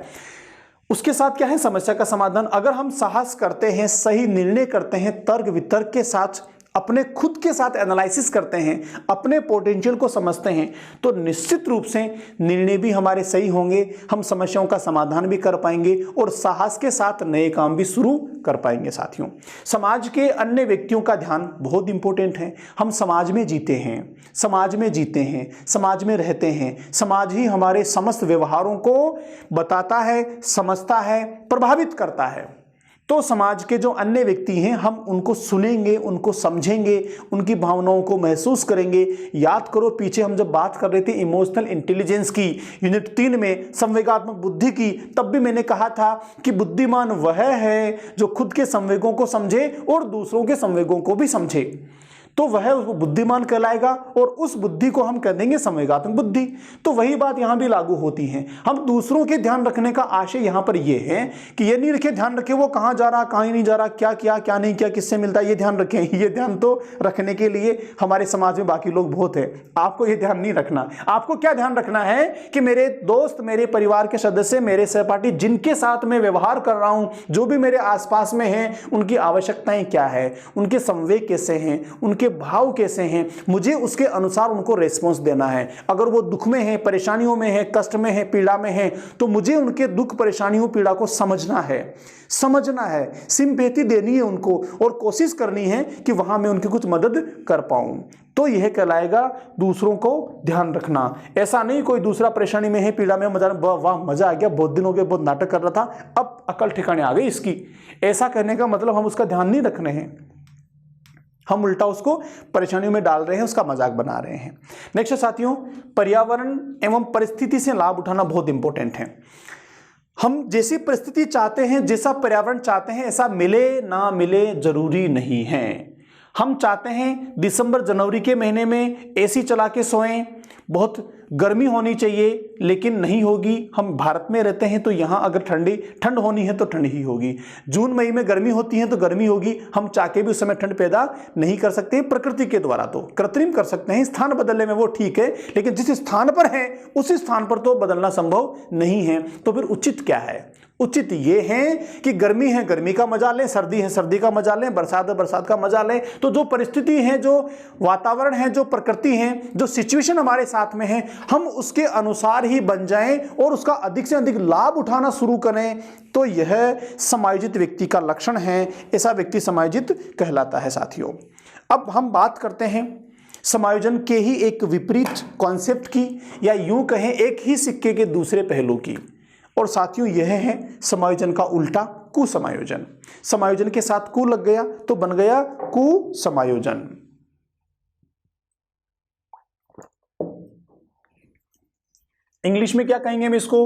उसके साथ क्या है? समस्या का समाधान। अगर हम साहस करते हैं, सही निर्णय करते हैं, तर्क वितर्क के साथ, अपने खुद के साथ एनालिसिस करते हैं, अपने पोटेंशियल को समझते हैं, तो निश्चित रूप से निर्णय भी हमारे सही होंगे, हम समस्याओं का समाधान भी कर पाएंगे और साहस के साथ नए काम भी शुरू कर पाएंगे। साथियों, समाज के अन्य व्यक्तियों का ध्यान बहुत इंपॉर्टेंट है। हम समाज में जीते हैं, समाज में जीते हैं, समाज में रहते हैं। समाज ही हमारे समस्त व्यवहारों को बताता है, समझता है, प्रभावित करता है। तो समाज के जो अन्य व्यक्ति हैं, हम उनको सुनेंगे, उनको समझेंगे, उनकी भावनाओं को महसूस करेंगे। याद करो, पीछे हम जब बात कर रहे थे इमोशनल इंटेलिजेंस की, यूनिट 3 में संवेगात्मक बुद्धि की, तब भी मैंने कहा था कि बुद्धिमान वह है जो खुद के संवेगों को समझे और दूसरों के संवेगों को भी समझे, तो वह बुद्धिमान कहलाएगा और उस बुद्धि को हम कह देंगे संवेगात्मक बुद्धि। तो वही बात यहां भी लागू होती है। हम दूसरों के ध्यान रखने का आशय यहां पर यह है कि ये नहीं रखे ध्यान रखे वो कहां जा रहा, कहां नहीं जा रहा, क्या किया, क्या नहीं किया, किससे मिलता है, ये ध्यान रखें। ये ध्यान तो रखने के लिए हमारे समाज में बाकी लोग बहुत है, आपको ये ध्यान नहीं रखना। आपको क्या ध्यान रखना है कि मेरे दोस्त, मेरे परिवार के सदस्य, मेरे सहपाठी जिनके साथ मैं व्यवहार कर रहा हूं, जो भी मेरे आसपास में हैं, उनकी आवश्यकताएं क्या है, उनके संवेग कैसे हैं, उनके भाव कैसे हैं, मुझे उसके अनुसार उनको रेस्पॉन्स देना है। अगर वो दुख में है, परेशानियों में है, कष्ट में है, पीड़ा में है, तो मुझे उनके दुख, परेशानियों, पीड़ा को समझना है, सिंपैथी देनी है उनको और कोशिश करनी है कि वहां मैं उनकी कुछ मदद कर पाऊं। तो यह कहलाएगा दूसरों को ध्यान रखना। ऐसा नहीं कोई दूसरा परेशानी में है, पीड़ा में, वाह मजा आ गया, बहुत दिन हो गए, बहुत नाटक कर रहा था, अब अकल ठिकाने आ गई इसकी। ऐसा करने का मतलब हम उसका ध्यान नहीं रख रहे हैं, हम उल्टा उसको परेशानियों में डाल रहे हैं, उसका मजाक बना रहे हैं। नेक्स्ट साथियों, पर्यावरण एवं परिस्थिति से लाभ उठाना बहुत इंपॉर्टेंट है। हम जैसी परिस्थिति चाहते हैं, जैसा पर्यावरण चाहते हैं, ऐसा मिले ना मिले जरूरी नहीं है। हम चाहते हैं दिसंबर जनवरी के महीने में एसी चला के सोएं, बहुत गर्मी होनी चाहिए लेकिन नहीं होगी। हम भारत में रहते हैं तो यहाँ अगर ठंड होनी है तो ठंड ही होगी। जून मई में गर्मी होती है तो गर्मी होगी। हम चाह के भी उस समय ठंड पैदा नहीं कर सकते प्रकृति के द्वारा, तो कृत्रिम कर सकते हैं स्थान बदलने में, वो ठीक है, लेकिन जिस स्थान पर है उस स्थान पर तो बदलना संभव नहीं है। तो फिर उचित क्या है? उचित ये है कि गर्मी है गर्मी का मजा लें, सर्दी है सर्दी का मजा लें, बरसात है बरसात का मजा लें। तो जो परिस्थिति है, जो वातावरण है, जो प्रकृति है, जो सिचुएशन हमारे साथ में है, हम उसके अनुसार ही बन जाएं और उसका अधिक से अधिक लाभ उठाना शुरू करें। तो यह समायोजित व्यक्ति का लक्षण है, ऐसा व्यक्ति समायोजित कहलाता है। साथियों, अब हम बात करते हैं समायोजन के ही एक विपरीत कॉन्सेप्ट की, या यूं कहें एक ही सिक्के के दूसरे पहलू की। और साथियों, यह है समायोजन का उल्टा, कुसमायोजन। समायोजन के साथ कु लग गया तो बन गया कुसमायोजन। इंग्लिश में क्या कहेंगे हम इसको?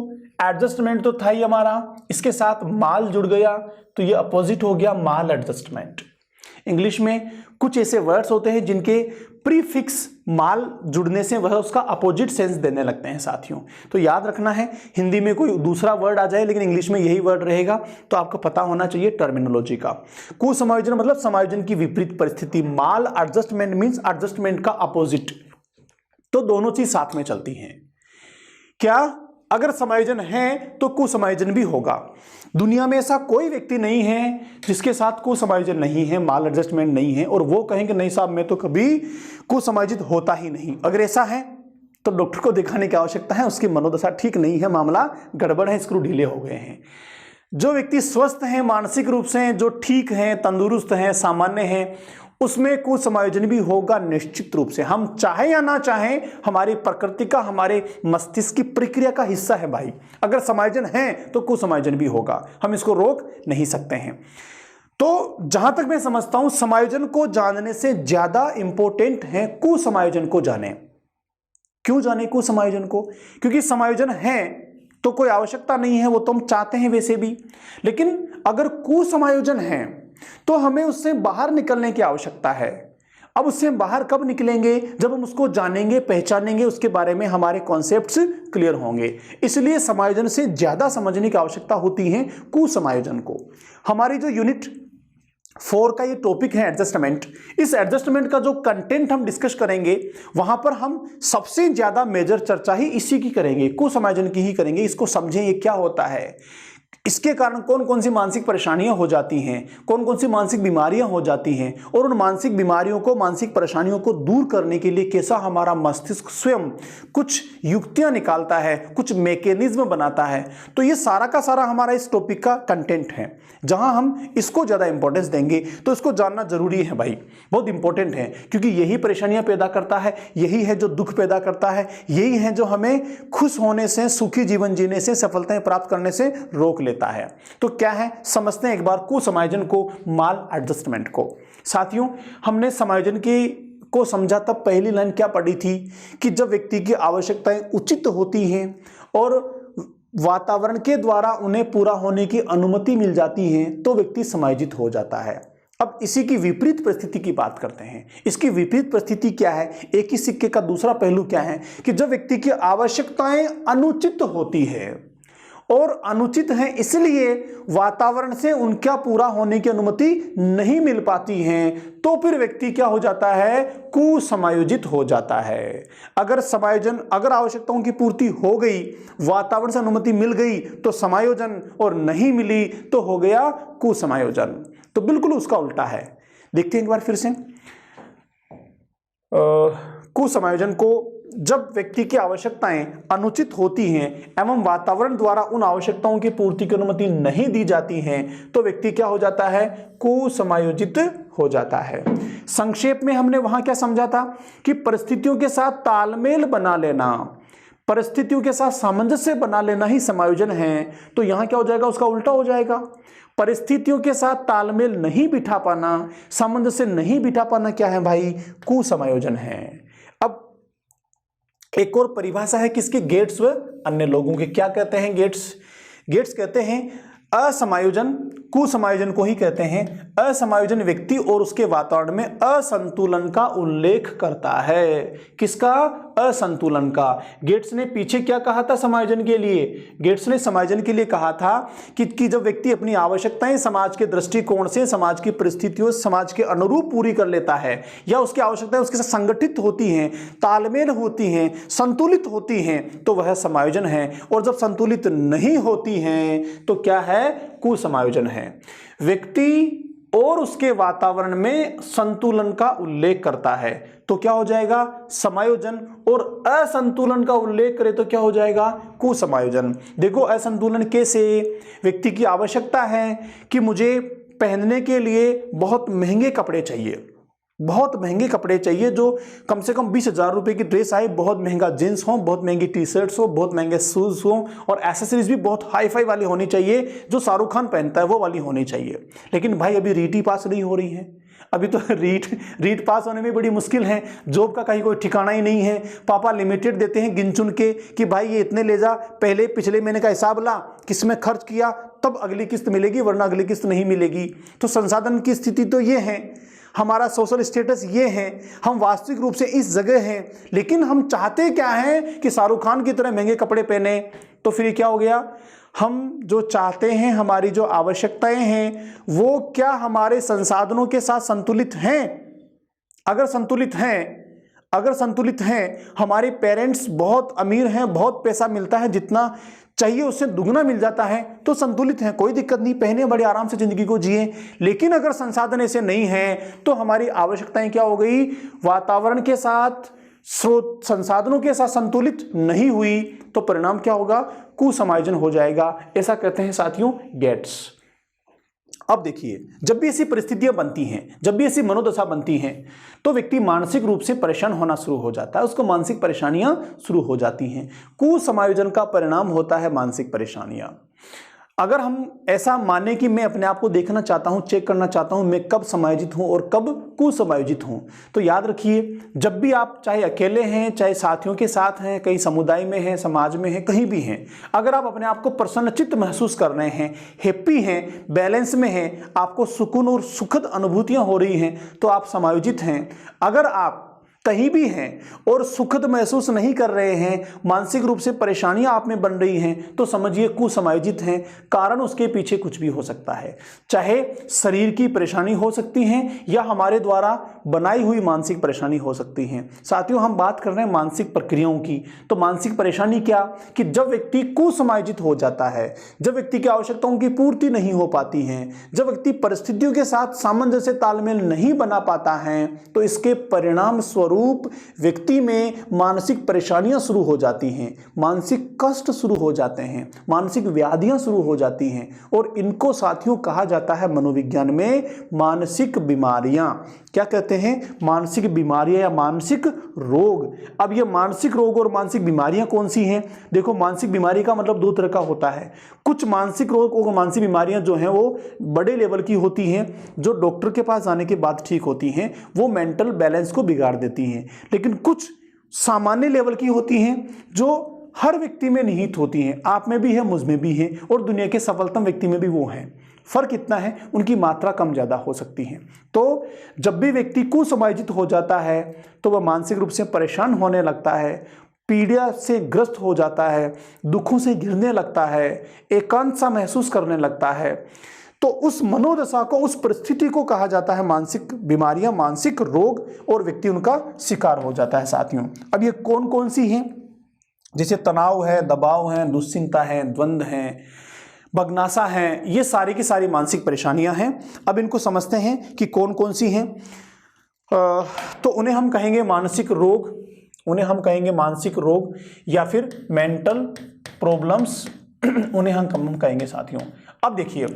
एडजस्टमेंट तो था ही हमारा, इसके साथ माल जुड़ गया तो ये अपोजिट हो गया माल एडजस्टमेंट। इंग्लिश में कुछ ऐसे वर्ड्स होते हैं जिनके प्रीफिक्स माल जुड़ने से वह उसका अपोजिट सेंस देने लगते हैं साथियों। तो याद रखना है, हिंदी में कोई दूसरा वर्ड आ जाए लेकिन इंग्लिश में यही वर्ड रहेगा, तो आपको पता होना चाहिए टर्मिनोलॉजी का। कुसमायोजन मतलब समायोजन की विपरीत परिस्थिति। माल एडजस्टमेंट मींस एडजस्टमेंट का अपोजिट। तो दोनों चीज साथ में चलती हैं। क्या अगर समायोजन है तो कुसमायोजन भी होगा। दुनिया में ऐसा कोई व्यक्ति नहीं है जिसके साथ कुसमायोजन नहीं है, माल एडजस्टमेंट नहीं है, और वो कहेंगे नहीं साहब मैं तो कभी कुसमायोजित होता ही नहीं। अगर ऐसा है तो डॉक्टर को दिखाने की आवश्यकता है, उसकी मनोदशा ठीक नहीं है, मामला गड़बड़ है, स्क्रू ढीले हो गए हैं। जो व्यक्ति स्वस्थ हैं मानसिक रूप से, जो ठीक हैं, तंदुरुस्त हैं, सामान्य हैं, उसमें कुसमायोजन भी होगा निश्चित रूप से। हम चाहे या ना चाहें, हमारी प्रकृति का, हमारे मस्तिष्क की प्रक्रिया का हिस्सा है भाई। अगर समायोजन है तो कुसमायोजन भी होगा, हम इसको रोक नहीं सकते हैं। तो जहां तक मैं समझता हूं, समायोजन को जानने से ज्यादा इंपॉर्टेंट है कुसमायोजन को जाने। क्यों जाने कुसमायोजन को? क्योंकि समायोजन है तो कोई आवश्यकता नहीं है, वो तो हम चाहते हैं वैसे भी, लेकिन अगर कुसमायोजन है तो हमें उससे बाहर निकलने की आवश्यकता है। अब उससे बाहर कब निकलेंगे? जब हम उसको जानेंगे, पहचानेंगे, उसके बारे में हमारे कॉन्सेप्ट्स क्लियर होंगे। इसलिए समायोजन से ज्यादा समझने की आवश्यकता होती है कुसमायोजन को। हमारी जो यूनिट 4 का ये टॉपिक है एडजस्टमेंट, इस एडजस्टमेंट का जो कंटेंट हम डिस्कस करेंगे वहां पर हम सबसे ज्यादा मेजर चर्चा ही इसी की करेंगे, कुसमायोजन की ही करेंगे। इसको समझें ये क्या होता है, इसके कारण कौन कौन सी मानसिक परेशानियां हो जाती हैं, कौन कौन सी मानसिक बीमारियां हो जाती हैं, और उन मानसिक बीमारियों को, मानसिक परेशानियों को दूर करने के लिए कैसा हमारा मस्तिष्क स्वयं कुछ युक्तियां निकालता है, कुछ मैकेनिज्म बनाता है। तो ये सारा का सारा हमारा इस टॉपिक का कंटेंट है, जहां हम इसको ज्यादा इंपॉर्टेंस देंगे। तो इसको जानना जरूरी है भाई, बहुत इंपॉर्टेंट है, क्योंकि यही परेशानियां पैदा करता है, यही है जो दुख पैदा करता है, यही है जो हमें खुश होने से, सुखी जीवन जीने से, सफलताएं प्राप्त करने से रोक लेता है। तो क्या है, समझते हैं एक बार कुसमायोजन को, माल एडजस्टमेंट को। साथियों, हमने समायोजन को समझा तब पहली लाइन क्या पढ़ी थी कि जब व्यक्ति की आवश्यकताएं उचित होती हैं और वातावरण के द्वारा उन्हें पूरा होने की अनुमति मिल जाती है तो व्यक्ति समायोजित हो जाता है। अब इसी की विपरीत परिस्थिति की बात करते हैं। इसकी विपरीत परिस्थिति क्या है? एक ही सिक्के का दूसरा पहलू क्या है कि जब व्यक्ति की आवश्यकताएं अनुचित होती है, और अनुचित है इसलिए वातावरण से उनका पूरा होने की अनुमति नहीं मिल पाती है, तो फिर व्यक्ति क्या हो जाता है? कुसमायोजित हो जाता है। अगर समायोजन, अगर आवश्यकताओं की पूर्ति हो गई, वातावरण से अनुमति मिल गई तो समायोजन, और नहीं मिली तो हो गया कुसमायोजन। तो बिल्कुल उसका उल्टा है। देखते हैं एक बार फिर से। कुसमायोजन को जब व्यक्ति की आवश्यकताएं अनुचित होती हैं एवं वातावरण द्वारा उन आवश्यकताओं की पूर्ति की अनुमति नहीं दी जाती है तो व्यक्ति क्या हो जाता है? कुसमायोजित हो जाता है। संक्षेप में हमने वहां क्या समझा था कि परिस्थितियों के साथ तालमेल बना लेना, परिस्थितियों के साथ सामंजस्य बना लेना ही समायोजन है। तो यहां क्या हो जाएगा? उसका उल्टा हो जाएगा। परिस्थितियों के साथ तालमेल नहीं बिठा पाना, सामंजस्य नहीं बिठा पाना क्या है भाई? कुसमायोजन है। अब एक और परिभाषा है किसकी? गेट्स व अन्य लोगों के। क्या कहते हैं गेट्स? गेट्स कहते हैं असमायोजन, कुसमायोजन को ही कहते हैं। असमायोजन व्यक्ति और उसके वातावरण में असंतुलन का उल्लेख करता है। किसका? असंतुलन का। गेट्स ने पीछे क्या कहा था समायोजन के लिए? गेट्स ने समायोजन के लिए कहा था कि जब व्यक्ति अपनी आवश्यकताएं समाज के दृष्टिकोण से, समाज की परिस्थितियों, समाज के अनुरूप पूरी कर लेता है, या उसकी आवश्यकताएं उसके साथ संगठित होती हैं, तालमेल होती हैं, संतुलित होती हैं, तो वह समायोजन है। और जब संतुलित नहीं होती हैं तो क्या है? कुसमायोजन है। व्यक्ति और उसके वातावरण में संतुलन का उल्लेख करता है तो क्या हो जाएगा? समायोजन। और असंतुलन का उल्लेख करे तो क्या हो जाएगा? कुसमायोजन। देखो असंतुलन कैसे? व्यक्ति की आवश्यकता है कि मुझे पहनने के लिए बहुत महंगे कपड़े चाहिए, बहुत महंगे कपड़े चाहिए, जो कम से कम 20,000 रुपए की ड्रेस आए, बहुत महंगा जींस हो, बहुत महंगी टी शर्ट्स हो, बहुत महंगे शूज हो, और एसेसरीज भी बहुत हाई फाई वाली होनी चाहिए, जो शाहरुख खान पहनता है वो वाली होनी चाहिए। लेकिन भाई अभी रीटी पास नहीं हो रही है, अभी तो रीट पास होने में बड़ी मुश्किल है, जॉब का कहीं कोई ठिकाना ही नहीं है। पापा लिमिटेड देते हैं गिन चुन के कि भाई ये इतने ले जा, पहले पिछले महीने का हिसाब ला, किस में खर्च किया, तब अगली किस्त मिलेगी, वरना अगली किस्त नहीं मिलेगी। तो संसाधन की स्थिति तो ये है, हमारा सोशल स्टेटस ये है, हम वास्तविक रूप से इस जगह हैं, लेकिन हम चाहते क्या हैं कि शाहरुख खान की तरह महंगे कपड़े पहने। तो फिर क्या हो गया, हम जो चाहते हैं, हमारी जो आवश्यकताएं हैं, वो क्या हमारे संसाधनों के साथ संतुलित हैं? अगर संतुलित हैं, हमारे पेरेंट्स बहुत अमीर हैं, बहुत पैसा मिलता है, जितना चाहिए उससे दुगना मिल जाता है, तो संतुलित हैं, कोई दिक्कत नहीं, पहने बड़े आराम से जिंदगी को जिए। लेकिन अगर संसाधन ऐसे नहीं हैं, तो हमारी आवश्यकताएं क्या हो गई, वातावरण के साथ, स्रोत संसाधनों के साथ संतुलित नहीं हुई, तो परिणाम क्या होगा, कुसमायोजन हो जाएगा। ऐसा कहते हैं साथियों गेट्स। अब देखिए, जब भी ऐसी परिस्थितियां बनती हैं, जब भी ऐसी मनोदशा बनती हैं, तो व्यक्ति मानसिक रूप से परेशान होना शुरू हो जाता है, उसको मानसिक परेशानियां शुरू हो जाती हैं। कुसमायोजन का परिणाम होता है मानसिक परेशानियां। अगर हम ऐसा माने कि मैं अपने आप को देखना चाहता हूं, चेक करना चाहता हूं मैं कब समायोजित हूं और कब कुसमायोजित हूं, तो याद रखिए, जब भी आप चाहे अकेले हैं, चाहे साथियों के साथ हैं, कहीं समुदाय में हैं, समाज में हैं, कहीं भी हैं, अगर आप अपने आप को प्रसन्नचित्त महसूस कर रहे हैं, हैप्पी हैं, बैलेंस में हैं, आपको सुकून और सुखद अनुभूतियां हो रही हैं, तो आप समायोजित हैं। अगर आप कहीं भी हैं और सुखद महसूस नहीं कर रहे हैं, मानसिक रूप से परेशानियां आप में बन रही हैं, तो समझिए कुसमायोजित हैं। कारण उसके पीछे कुछ भी हो सकता है, चाहे शरीर की परेशानी हो सकती है या हमारे द्वारा बनाई हुई मानसिक परेशानी हो सकती है। साथियों, हम बात कर रहे हैं मानसिक प्रक्रियाओं की। तो मानसिक परेशानी क्या, कि जब व्यक्ति कुसमायोजित हो जाता है, जब व्यक्ति की आवश्यकताओं की पूर्ति नहीं हो पाती है, जब व्यक्ति परिस्थितियों के साथ सामंजस्य तालमेल नहीं बना पाता है, तो इसके परिणाम स्वरूप व्यक्ति में मानसिक परेशानियां शुरू हो जाती हैं, मानसिक कष्ट शुरू हो जाते हैं, मानसिक व्याधियां शुरू हो जाती हैं, और इनको साथियों कहा जाता है मनोविज्ञान में मानसिक बीमारियां। क्या कहते हैं, मानसिक बीमारियां या मानसिक रोग। अब ये मानसिक रोग और मानसिक बीमारियां कौन सी हैं? देखो, मानसिक बीमारी का मतलब दो तरह का होता है। कुछ मानसिक रोग और मानसिक बीमारियां जो हैं वो बड़े लेवल की होती हैं, जो डॉक्टर के पास जाने के बाद ठीक होती हैं, वो मेंटल बैलेंस को बिगाड़ देती हैं। लेकिन कुछ सामान्य लेवल की होती हैं, जो हर व्यक्ति में निहित होती हैं, आप में भी है, मुझ में भी है, और दुनिया के सफलतम व्यक्ति में भी वो हैं। फर्क इतना है, उनकी मात्रा कम ज्यादा हो सकती है। तो जब भी व्यक्ति कुसमायोजित हो जाता है, तो वह मानसिक रूप से परेशान होने लगता है, पीड़ा से ग्रस्त हो जाता है, दुखों से घिरने लगता है, एकांत सा महसूस करने लगता है। तो उस मनोदशा को, उस परिस्थिति को कहा जाता है मानसिक बीमारियां, मानसिक रोग, और व्यक्ति उनका शिकार हो जाता है। साथियों, अब ये कौन कौन सी हैं? जैसे तनाव है, दबाव है, दुश्चिंता है, द्वंद्व है, बगनासा है, ये सारी की सारी मानसिक परेशानियां हैं। अब इनको समझते हैं कि कौन कौन सी हैं। तो उन्हें हम कहेंगे मानसिक रोग, उन्हें हम कहेंगे मानसिक रोग, या फिर मेंटल प्रॉब्लम्स उन्हें हम कहेंगे। साथियों, अब देखिए,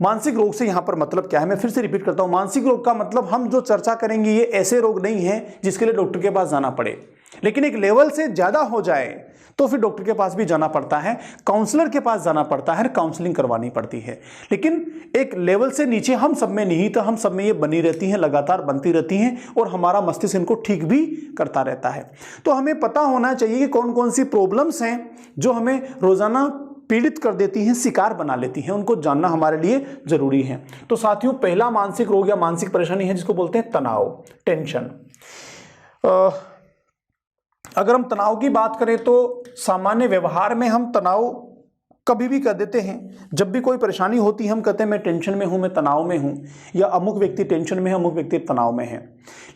मानसिक रोग से यहां पर मतलब क्या है, मैं फिर से रिपीट करता हूं। मानसिक रोग का मतलब हम जो चर्चा करेंगे ये ऐसे रोग नहीं है जिसके लिए डॉक्टर के पास जाना पड़े, लेकिन एक लेवल से ज्यादा हो जाए तो फिर डॉक्टर के पास भी जाना पड़ता है, काउंसलर के पास जाना पड़ता है, काउंसलिंग करवानी पड़ती है। लेकिन एक लेवल से नीचे हम सब में निहित, हम सब में ये बनी रहती हैं, लगातार बनती रहती हैं, और हमारा मस्तिष्क इनको ठीक भी करता रहता है। तो हमें पता होना चाहिए कि कौन कौन सी प्रॉब्लम्स हैं जो हमें रोजाना पीड़ित कर देती हैं, शिकार बना लेती हैं, उनको जानना हमारे लिए जरूरी है। तो साथियों, पहला मानसिक रोग या मानसिक परेशानी है जिसको बोलते हैं तनाव, टेंशन। अगर हम तनाव की बात करें तो सामान्य व्यवहार में हम तनाव कभी भी कर देते हैं। जब भी कोई परेशानी होती है हम कहते हैं मैं टेंशन में हूं, मैं तनाव में हूं, या अमुक व्यक्ति टेंशन में है, अमुक व्यक्ति तनाव में है।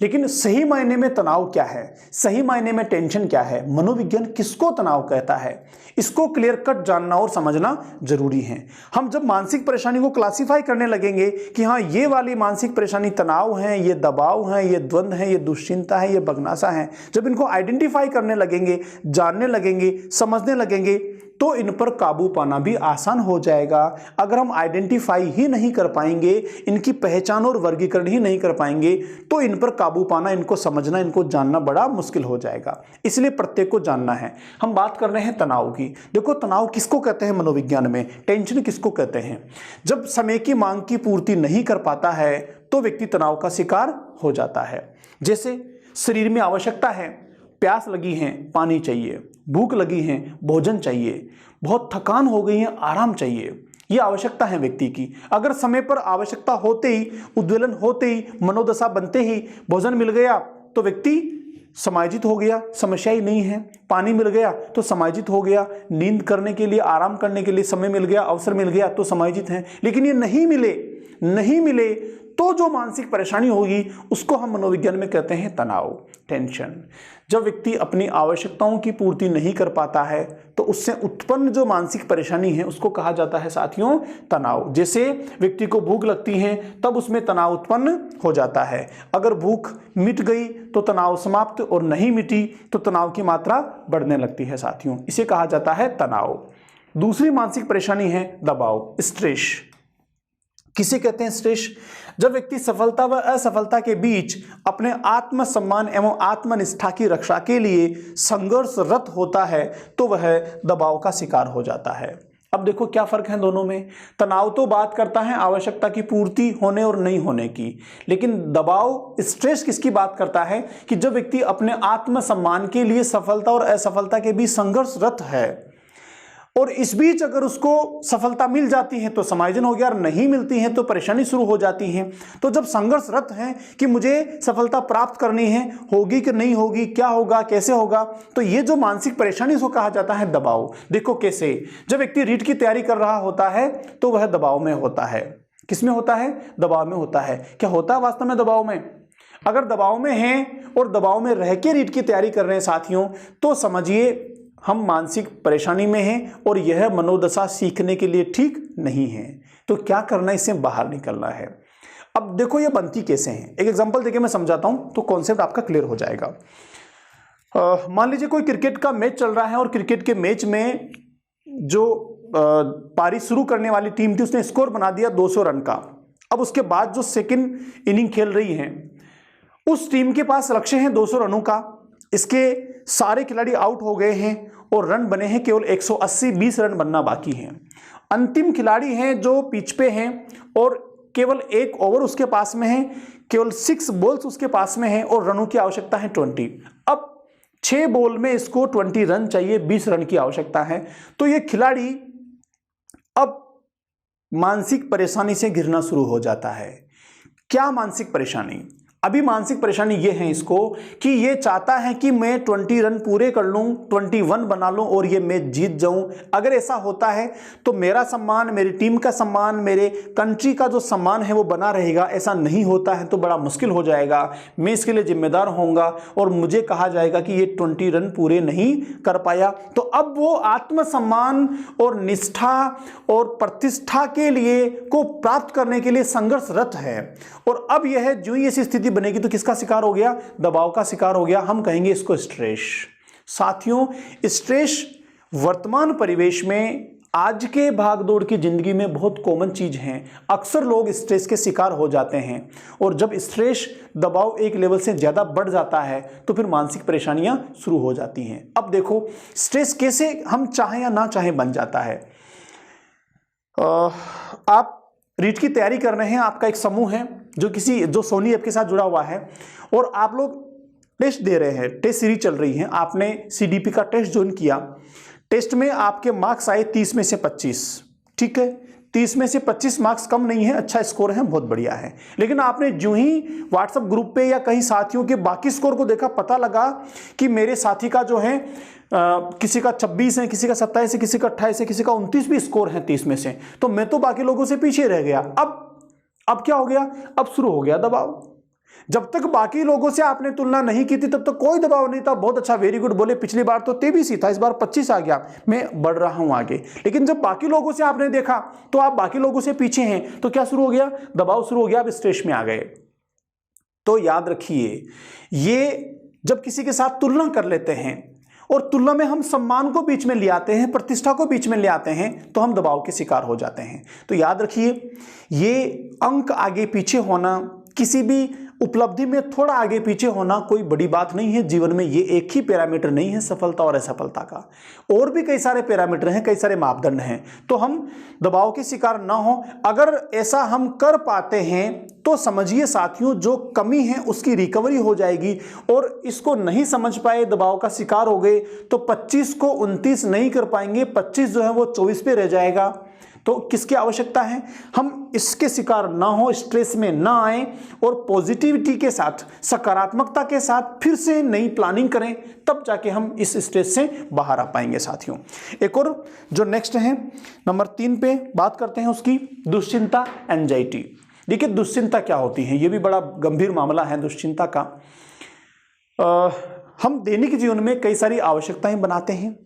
लेकिन सही मायने में तनाव क्या है, सही मायने में टेंशन क्या है, मनोविज्ञान किसको तनाव कहता है, इसको क्लियर कट जानना और समझना जरूरी है। हम जब मानसिक परेशानी को क्लासिफाई करने लगेंगे कि हाँ ये वाली मानसिक परेशानी तनाव है, ये दबाव है, ये द्वंद्व है, ये दुश्चिंता है, ये बगनासा है, जब इनको आइडेंटिफाई करने लगेंगे, जानने लगेंगे, समझने लगेंगे, तो इन पर काबू पाना भी आसान हो जाएगा। अगर हम आइडेंटिफाई ही नहीं कर पाएंगे, इनकी पहचान और वर्गीकरण ही नहीं कर पाएंगे, तो इन पर काबू पाना, इनको समझना, इनको जानना बड़ा मुश्किल हो जाएगा। इसलिए प्रत्येक को जानना है। हम बात कर रहे हैं तनाव की। देखो, तनाव किसको कहते हैं मनोविज्ञान में, टेंशन किसको कहते हैं? जब समय की मांग की पूर्ति नहीं कर पाता है तो व्यक्ति तनाव का शिकार हो जाता है। जैसे शरीर में आवश्यकता है, प्यास लगी है, पानी चाहिए, भूख लगी है, भोजन चाहिए, बहुत थकान हो गई है, आराम चाहिए, ये आवश्यकता है व्यक्ति की। अगर समय पर आवश्यकता होते ही, उद्वेलन होते ही, मनोदशा बनते ही भोजन मिल गया तो व्यक्ति समायोजित हो गया, समस्या ही नहीं है। पानी मिल गया तो समायोजित हो गया, नींद करने के लिए, आराम करने के लिए समय मिल गया, अवसर मिल गया तो समायोजित है। लेकिन ये नहीं मिले तो जो मानसिक परेशानी होगी उसको हम मनोविज्ञान में कहते हैं तनाव, टेंशन। जब व्यक्ति अपनी आवश्यकताओं की पूर्ति नहीं कर पाता है तो उससे उत्पन्न जो मानसिक परेशानी है उसको कहा जाता है साथियों तनाव। जैसे व्यक्ति को भूख लगती है तब उसमें तनाव उत्पन्न हो जाता है। अगर भूख मिट गई तो तनाव समाप्त, और नहीं मिटी तो तनाव की मात्रा बढ़ने लगती है साथियों, इसे कहा जाता है तनाव। दूसरी मानसिक परेशानी है दबाव, स्ट्रेस। किसे कहते हैं स्ट्रेस? जब व्यक्ति सफलता व असफलता के बीच अपने आत्मसम्मान एवं आत्मनिष्ठा की रक्षा के लिए संघर्षरत होता है तो वह दबाव का शिकार हो जाता है। अब देखो क्या फर्क है दोनों में। तनाव तो बात करता है आवश्यकता की पूर्ति होने और नहीं होने की, लेकिन दबाव, स्ट्रेस किसकी बात करता है कि जब व्यक्ति अपने आत्मसम्मान के लिए सफलता और असफलता के बीच संघर्षरत है और इस बीच अगर उसको सफलता मिल जाती है तो समायोजन हो गया, और नहीं मिलती है तो परेशानी शुरू हो जाती है। तो जब संघर्षरत हैं कि मुझे सफलता प्राप्त करनी है, होगी कि नहीं होगी, क्या होगा, कैसे होगा, तो ये जो मानसिक परेशानी इसको कहा जाता है दबाव। देखो कैसे, जब व्यक्ति रीट की तैयारी कर रहा होता है तो वह दबाव में होता है। किस में होता है? दबाव में होता है। क्या होता है वास्तव में दबाव में? अगर दबाव में हैं और दबाव में रह के रीट की तैयारी कर रहे हैं साथियों, तो समझिए हम मानसिक परेशानी में हैं और यह मनोदशा सीखने के लिए ठीक नहीं है। तो क्या करना है? इससे बाहर निकलना है। अब देखो ये बनती कैसे हैं, एक एग्जांपल देके मैं समझाता हूं तो कॉन्सेप्ट आपका क्लियर हो जाएगा। मान लीजिए कोई क्रिकेट का मैच चल रहा है और क्रिकेट के मैच में जो पारी शुरू करने वाली टीम थी उसने स्कोर बना दिया 200 रन का। अब उसके बाद जो सेकेंड इनिंग खेल रही है उस टीम के पास लक्ष्य है 200 रनों का। इसके सारे खिलाड़ी आउट हो गए हैं और रन बने हैं केवल 180, 20 रन बनना बाकी हैं। अंतिम खिलाड़ी हैं जो पिच पे हैं और केवल एक ओवर उसके पास में है, केवल 6 बॉल्स उसके पास में हैं और रनों की आवश्यकता है 20। अब 6 बॉल में इसको 20 रन चाहिए, 20 रन की आवश्यकता है। तो ये खिलाड़ी अब मानसिक परेशानी से घिरना शुरू हो जाता है। क्या मानसिक परेशानी? अभी मानसिक परेशानी ये है इसको कि ये चाहता है कि मैं 20 रन पूरे कर लूं, 21 बना लूं और ये मैच जीत जाऊं। अगर ऐसा होता है तो मेरा सम्मान, मेरी टीम का सम्मान, मेरे कंट्री का जो सम्मान है वो बना रहेगा। ऐसा नहीं होता है तो बड़ा मुश्किल हो जाएगा, मैं इसके लिए जिम्मेदार होऊंगा और मुझे कहा जाएगा कि ये 20 रन पूरे नहीं कर पाया। तो अब वो आत्मसम्मान और निष्ठा और प्रतिष्ठा के लिए को प्राप्त करने के लिए संघर्षरत है। और अब यह जो ही ऐसी स्थिति बनेगी तो किसका शिकार हो गया? दबाव का शिकार हो गया। हम कहेंगे इसको स्ट्रेस। साथियों, स्ट्रेस वर्तमान परिवेश में, आज के भागदौड़ की जिंदगी में बहुत कॉमन चीज है। अक्सर लोग स्ट्रेस के शिकार हो जाते हैं और जब स्ट्रेस, दबाव एक लेवल से ज्यादा बढ़ जाता है तो फिर मानसिक परेशानियां शुरू हो जाती हैं। अब देखो स्ट्रेस कैसे हम चाहें या ना चाहें बन जाता है। आप रीट की तैयारी कर रहे हैं, आपका एक समूह है जो सोनी ऐप के साथ जुड़ा हुआ है और आप लोग टेस्ट दे रहे हैं, टेस्ट सीरीज चल रही है। आपने CDP का टेस्ट ज्वाइन किया, टेस्ट में आपके मार्क्स आए 30 में से 25। ठीक है, 30 में से 25 मार्क्स कम नहीं है, अच्छा स्कोर है, बहुत बढ़िया है। लेकिन आपने जो ही व्हाट्सएप ग्रुप पे या कहीं साथियों के बाकी स्कोर को देखा, पता लगा कि मेरे साथी का जो है किसी का 26 है, किसी का 27 है, किसी का 28 है, किसी का 29 भी स्कोर है 30 में से, तो मैं तो बाकी लोगों से पीछे रह गया। अब क्या हो गया? अब शुरू हो गया दबाव। जब तक बाकी लोगों से आपने तुलना नहीं की थी तब तक कोई दबाव नहीं था, बहुत अच्छा, वेरी गुड, बोले पिछली बार तो 23 ही था, इस बार 25 आ गया, मैं बढ़ रहा हूं आगे। लेकिन जब बाकी लोगों से आपने देखा तो आप बाकी लोगों से पीछे हैं, तो क्या शुरू हो गया? दबाव शुरू हो गया, आप स्ट्रेस में आ गए। तो याद रखिए, ये जब किसी के साथ तुलना कर लेते हैं और तुलना में हम सम्मान को बीच में ले आते हैं, प्रतिष्ठा को बीच में ले आते हैं, तो हम दबाव के शिकार हो जाते हैं। तो याद रखिए, ये अंक आगे पीछे होना, किसी भी उपलब्धि में थोड़ा आगे पीछे होना कोई बड़ी बात नहीं है। जीवन में ये एक ही पैरामीटर नहीं है सफलता और असफलता का, और भी कई सारे पैरामीटर हैं, कई सारे मापदंड हैं। तो हम दबाव के शिकार ना हो। अगर ऐसा हम कर पाते हैं तो समझिए साथियों, जो कमी है उसकी रिकवरी हो जाएगी। और इसको नहीं समझ पाए, दबाव का शिकार हो गए, तो 25 को 29 नहीं कर पाएंगे, 25 जो है वो 24 पे रह जाएगा। तो किसकी आवश्यकता है? हम इसके शिकार ना हो, स्ट्रेस में ना आए, और पॉजिटिविटी के साथ, सकारात्मकता के साथ फिर से नई प्लानिंग करें, तब जाके हम इस स्ट्रेस से बाहर आ पाएंगे साथियों। एक और जो नेक्स्ट है, नंबर 3 पे बात करते हैं उसकी, दुश्चिंता, एंजाइटी। देखिए दुश्चिंता क्या होती है, ये भी बड़ा गंभीर मामला है दुश्चिंता का। हम दैनिक जीवन में कई सारी आवश्यकताएं बनाते हैं,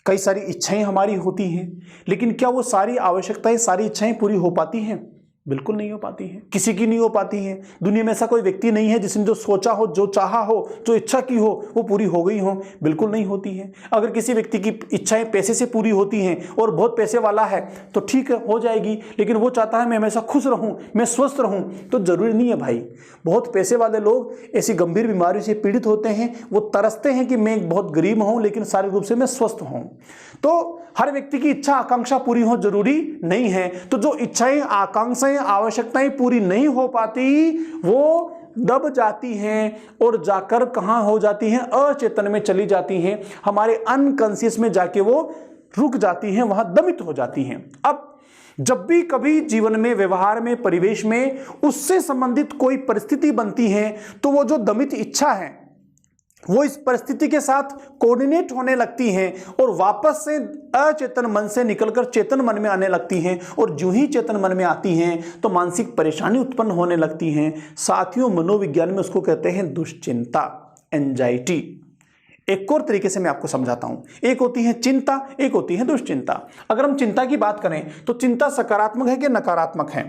कई सारी इच्छाएं हमारी होती हैं, लेकिन क्या वो सारी आवश्यकताएं, सारी इच्छाएं पूरी हो पाती हैं? बिल्कुल नहीं हो पाती हैं, किसी की नहीं हो पाती हैं। दुनिया में ऐसा कोई व्यक्ति नहीं है जिसने जो सोचा हो, जो चाहा हो, जो इच्छा की हो, वो पूरी हो गई हो। बिल्कुल नहीं होती है। अगर किसी व्यक्ति की इच्छाएं पैसे से पूरी होती हैं और बहुत पैसे वाला है तो ठीक है, हो जाएगी, लेकिन वो चाहता है मैं हमेशा खुश रहूं, मैं स्वस्थ रहूं, तो जरूरी नहीं है भाई। बहुत पैसे वाले लोग ऐसी गंभीर बीमारी से पीड़ित होते हैं, वो तरसते हैं कि मैं बहुत गरीब हूं लेकिन शारीरिक रूप से मैं स्वस्थ हूं। तो हर व्यक्ति की इच्छा आकांक्षा पूरी हो जरूरी नहीं है। तो जो इच्छाएं, आकांक्षाएं, आवश्यकताएं पूरी नहीं हो पाती, वो दब जाती हैं और जाकर कहां हो जाती हैं? अचेतन में चली जाती हैं, हमारे अनकॉन्शियस में जाके वो रुक जाती हैं, वहां दमित हो जाती हैं। अब जब भी कभी जीवन में, व्यवहार में, परिवेश में उससे संबंधित कोई परिस्थिति बनती है, तो वो जो दमित इच्छा है वो इस परिस्थिति के साथ कोऑर्डिनेट होने लगती हैं और वापस से अचेतन मन से निकलकर चेतन मन में आने लगती हैं। और जो ही चेतन मन में आती हैं तो मानसिक परेशानी उत्पन्न होने लगती हैं। साथियों, मनोविज्ञान में उसको कहते हैं दुश्चिंता, एंजाइटी। एक और तरीके से मैं आपको समझाता हूं। एक होती है चिंता, एक होती है दुश्चिंता। अगर हम चिंता की बात करें तो चिंता सकारात्मक है कि नकारात्मक है?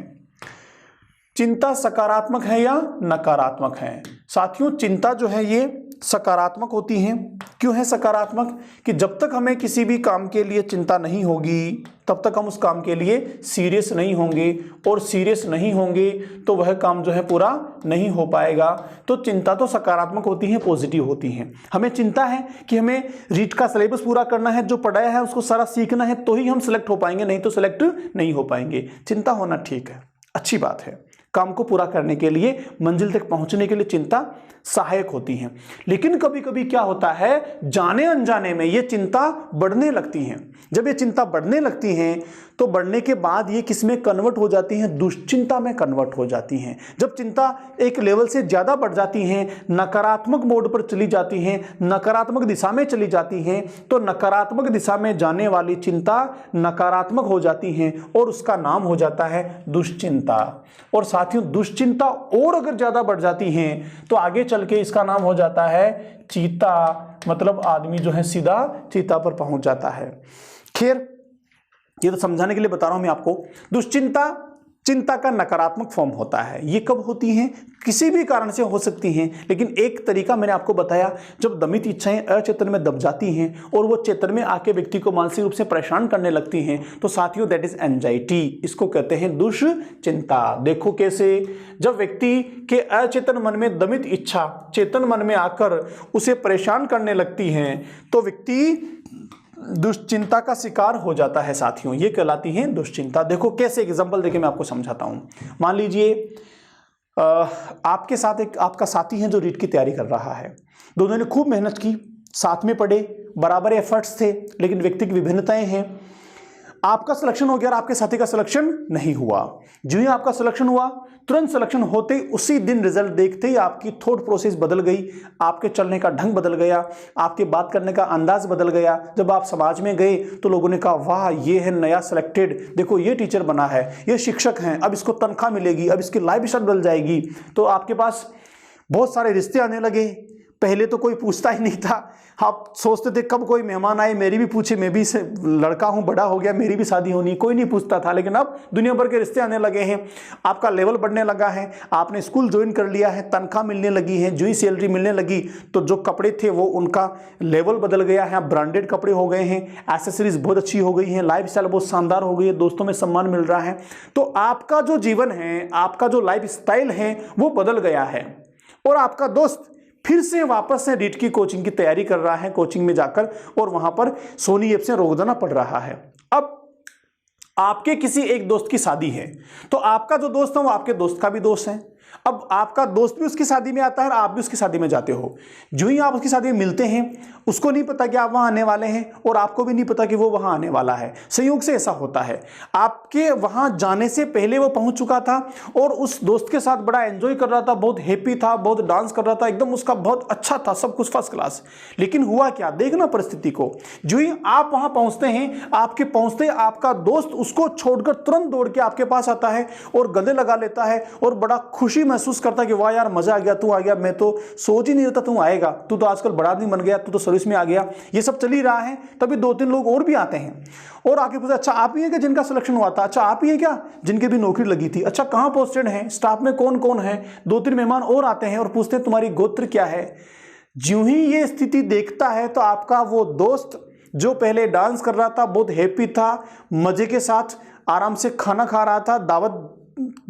चिंता सकारात्मक है या नकारात्मक है? साथियों, चिंता जो है ये सकारात्मक होती हैं। क्यों है सकारात्मक? कि जब तक हमें किसी भी काम के लिए चिंता नहीं होगी तब तक हम उस काम के लिए सीरियस नहीं होंगे, और सीरियस नहीं होंगे तो वह काम जो है पूरा नहीं हो पाएगा। तो चिंता तो सकारात्मक होती है, पॉजिटिव होती हैं। हमें चिंता है कि हमें रीट का सिलेबस पूरा करना है, जो पढ़ाया है उसको सारा सीखना है, तो ही हम सिलेक्ट हो पाएंगे, नहीं तो सिलेक्ट नहीं हो पाएंगे। चिंता होना ठीक है, अच्छी बात है। काम को पूरा करने के लिए, मंजिल तक पहुंचने के लिए चिंता सहायक होती हैं। लेकिन कभी कभी क्या होता है, जाने अनजाने में ये चिंता बढ़ने लगती हैं। जब ये चिंता बढ़ने लगती हैं तो बढ़ने के बाद ये किस में कन्वर्ट हो जाती हैं? दुश्चिंता में कन्वर्ट हो जाती हैं। जब चिंता एक लेवल से ज्यादा बढ़ जाती हैं, नकारात्मक मोड पर चली जाती हैं, नकारात्मक दिशा में चली जाती हैं, तो नकारात्मक दिशा में जाने वाली चिंता नकारात्मक हो जाती हैं और उसका नाम हो जाता है दुश्चिंता। और साथियों, दुश्चिंता और अगर ज्यादा बढ़ जाती हैं तो आगे चल के इसका नाम हो जाता है चीता। मतलब आदमी जो है सीधा चीता पर पहुंच जाता है। खैर, ये तो समझाने के लिए बता रहा हूं मैं आपको। दुश्चिंता चिंता का नकारात्मक फॉर्म होता है। ये कब होती हैं? किसी भी कारण से हो सकती हैं, लेकिन एक तरीका मैंने आपको बताया, जब दमित इच्छाएं अचेतन में दब जाती हैं और वो चेतन में आके व्यक्ति को मानसिक रूप से परेशान करने लगती हैं, तो साथियों दैट इज एंजाइटी। इसको कहते हैं दुश्चिंता। देखो कैसे, जब व्यक्ति के अचेतन मन में दमित इच्छा चेतन मन में आकर उसे परेशान करने लगती हैं तो व्यक्ति दुश्चिंता का शिकार हो जाता है। साथियों, ये कहलाती है दुश्चिंता। देखो कैसे, एग्जांपल देके मैं आपको समझाता हूं। मान लीजिए आपके साथ एक आपका साथी है जो रीट की तैयारी कर रहा है। दोनों ने खूब मेहनत की, साथ में पढ़े, बराबर एफर्ट्स थे, लेकिन व्यक्ति की विभिन्नताएं हैं। आपका सिलेक्शन हो गया और आपके साथी का सिलेक्शन नहीं हुआ। जो ही आपका सिलेक्शन हुआ, तुरंत सिलेक्शन होते उसी दिन रिजल्ट देखते ही आपकी थॉट प्रोसेस बदल गई, आपके चलने का ढंग बदल गया, आपके बात करने का अंदाज बदल गया। जब आप समाज में गए तो लोगों ने कहा वाह ये है नया सिलेक्टेड, देखो ये टीचर बना है, ये शिक्षक हैं, अब इसको तनख्वाह मिलेगी, अब इसकी लाइफ स्टाइल बदल जाएगी। तो आपके पास बहुत सारे रिश्ते आने लगे। पहले तो कोई पूछता ही नहीं था, आप सोचते थे कब कोई मेहमान आए, मेरी भी पूछे, मैं भी लड़का हूं, बड़ा हो गया, मेरी भी शादी होनी, कोई नहीं पूछता था। लेकिन अब दुनिया भर के रिश्ते आने लगे हैं, आपका लेवल बढ़ने लगा है, आपने स्कूल ज्वाइन कर लिया है, तनख्वाह मिलने लगी है, जो ही सैलरी मिलने लगी तो जो कपड़े थे वो उनका लेवल बदल गया है, ब्रांडेड कपड़े हो गए हैं, एसेसरीज बहुत अच्छी हो गई हैं, लाइफ स्टाइल बहुत शानदार हो गई है, दोस्तों में सम्मान मिल रहा है। तो आपका जो जीवन है, आपका जो लाइफ स्टाइल है वो बदल गया है। और आपका दोस्त फिर से वापस से रीट की कोचिंग की तैयारी कर रहा है, कोचिंग में जाकर, और वहां पर सोनी ऐप से रोजाना पढ़ रहा है। अब आपके किसी एक दोस्त की शादी है, तो आपका जो दोस्त है वो आपके दोस्त का भी दोस्त है। अब आपका दोस्त भी उसकी शादी में आता है और आप भी उसकी शादी में जाते हो। जो ही आप उसकी शादी में मिलते हैं, उसको नहीं पता कि आप वहां आने वाले हैं और आपको भी नहीं पता कि वो वहां आने वाला है। संयोग से ऐसा होता है, आपके वहां जाने से पहले वो पहुंच चुका था और उस दोस्त के साथ बड़ा एंजॉय कर रहा था, बहुत हैप्पी था, बहुत डांस कर रहा था, एकदम उसका बहुत अच्छा था, सब कुछ फर्स्ट क्लास। लेकिन हुआ क्या, देखना परिस्थिति को। जो ही आप वहां पहुंचते हैं, आपके पहुंचते आपका दोस्त उसको छोड़कर तुरंत दौड़ के आपके पास आता है और गले लगा लेता है और बड़ा खुशी महसूस करता है कि वाह यार मजा आ गया, तू आ गया, मैं तो सोच ही नहीं रहा था तू आएगा, तू तो आजकल बड़ा आदमी बन गया, तू तो सर्विस में आ गया। ये सब चल ही रहा है, तभी 2-3 लोग और भी आते हैं और आके पूछा, अच्छा आप ही है क्या जिनका सिलेक्शन हुआ था, अच्छा आप ही है क्या जिनके भी नौकरी लगी थी, अच्छा कहां पोस्टेड हैं, स्टाफ में कौन कौन है। 2-3 मेहमान और आते हैं और पूछते हैं तुम्हारी गोत्र क्या है। ज्यों ही ये स्थिति देखता है तो आपका वो दोस्त जो पहले डांस कर रहा था, बहुत हैप्पी था, मजे के साथ आराम से खाना खा रहा था, दावत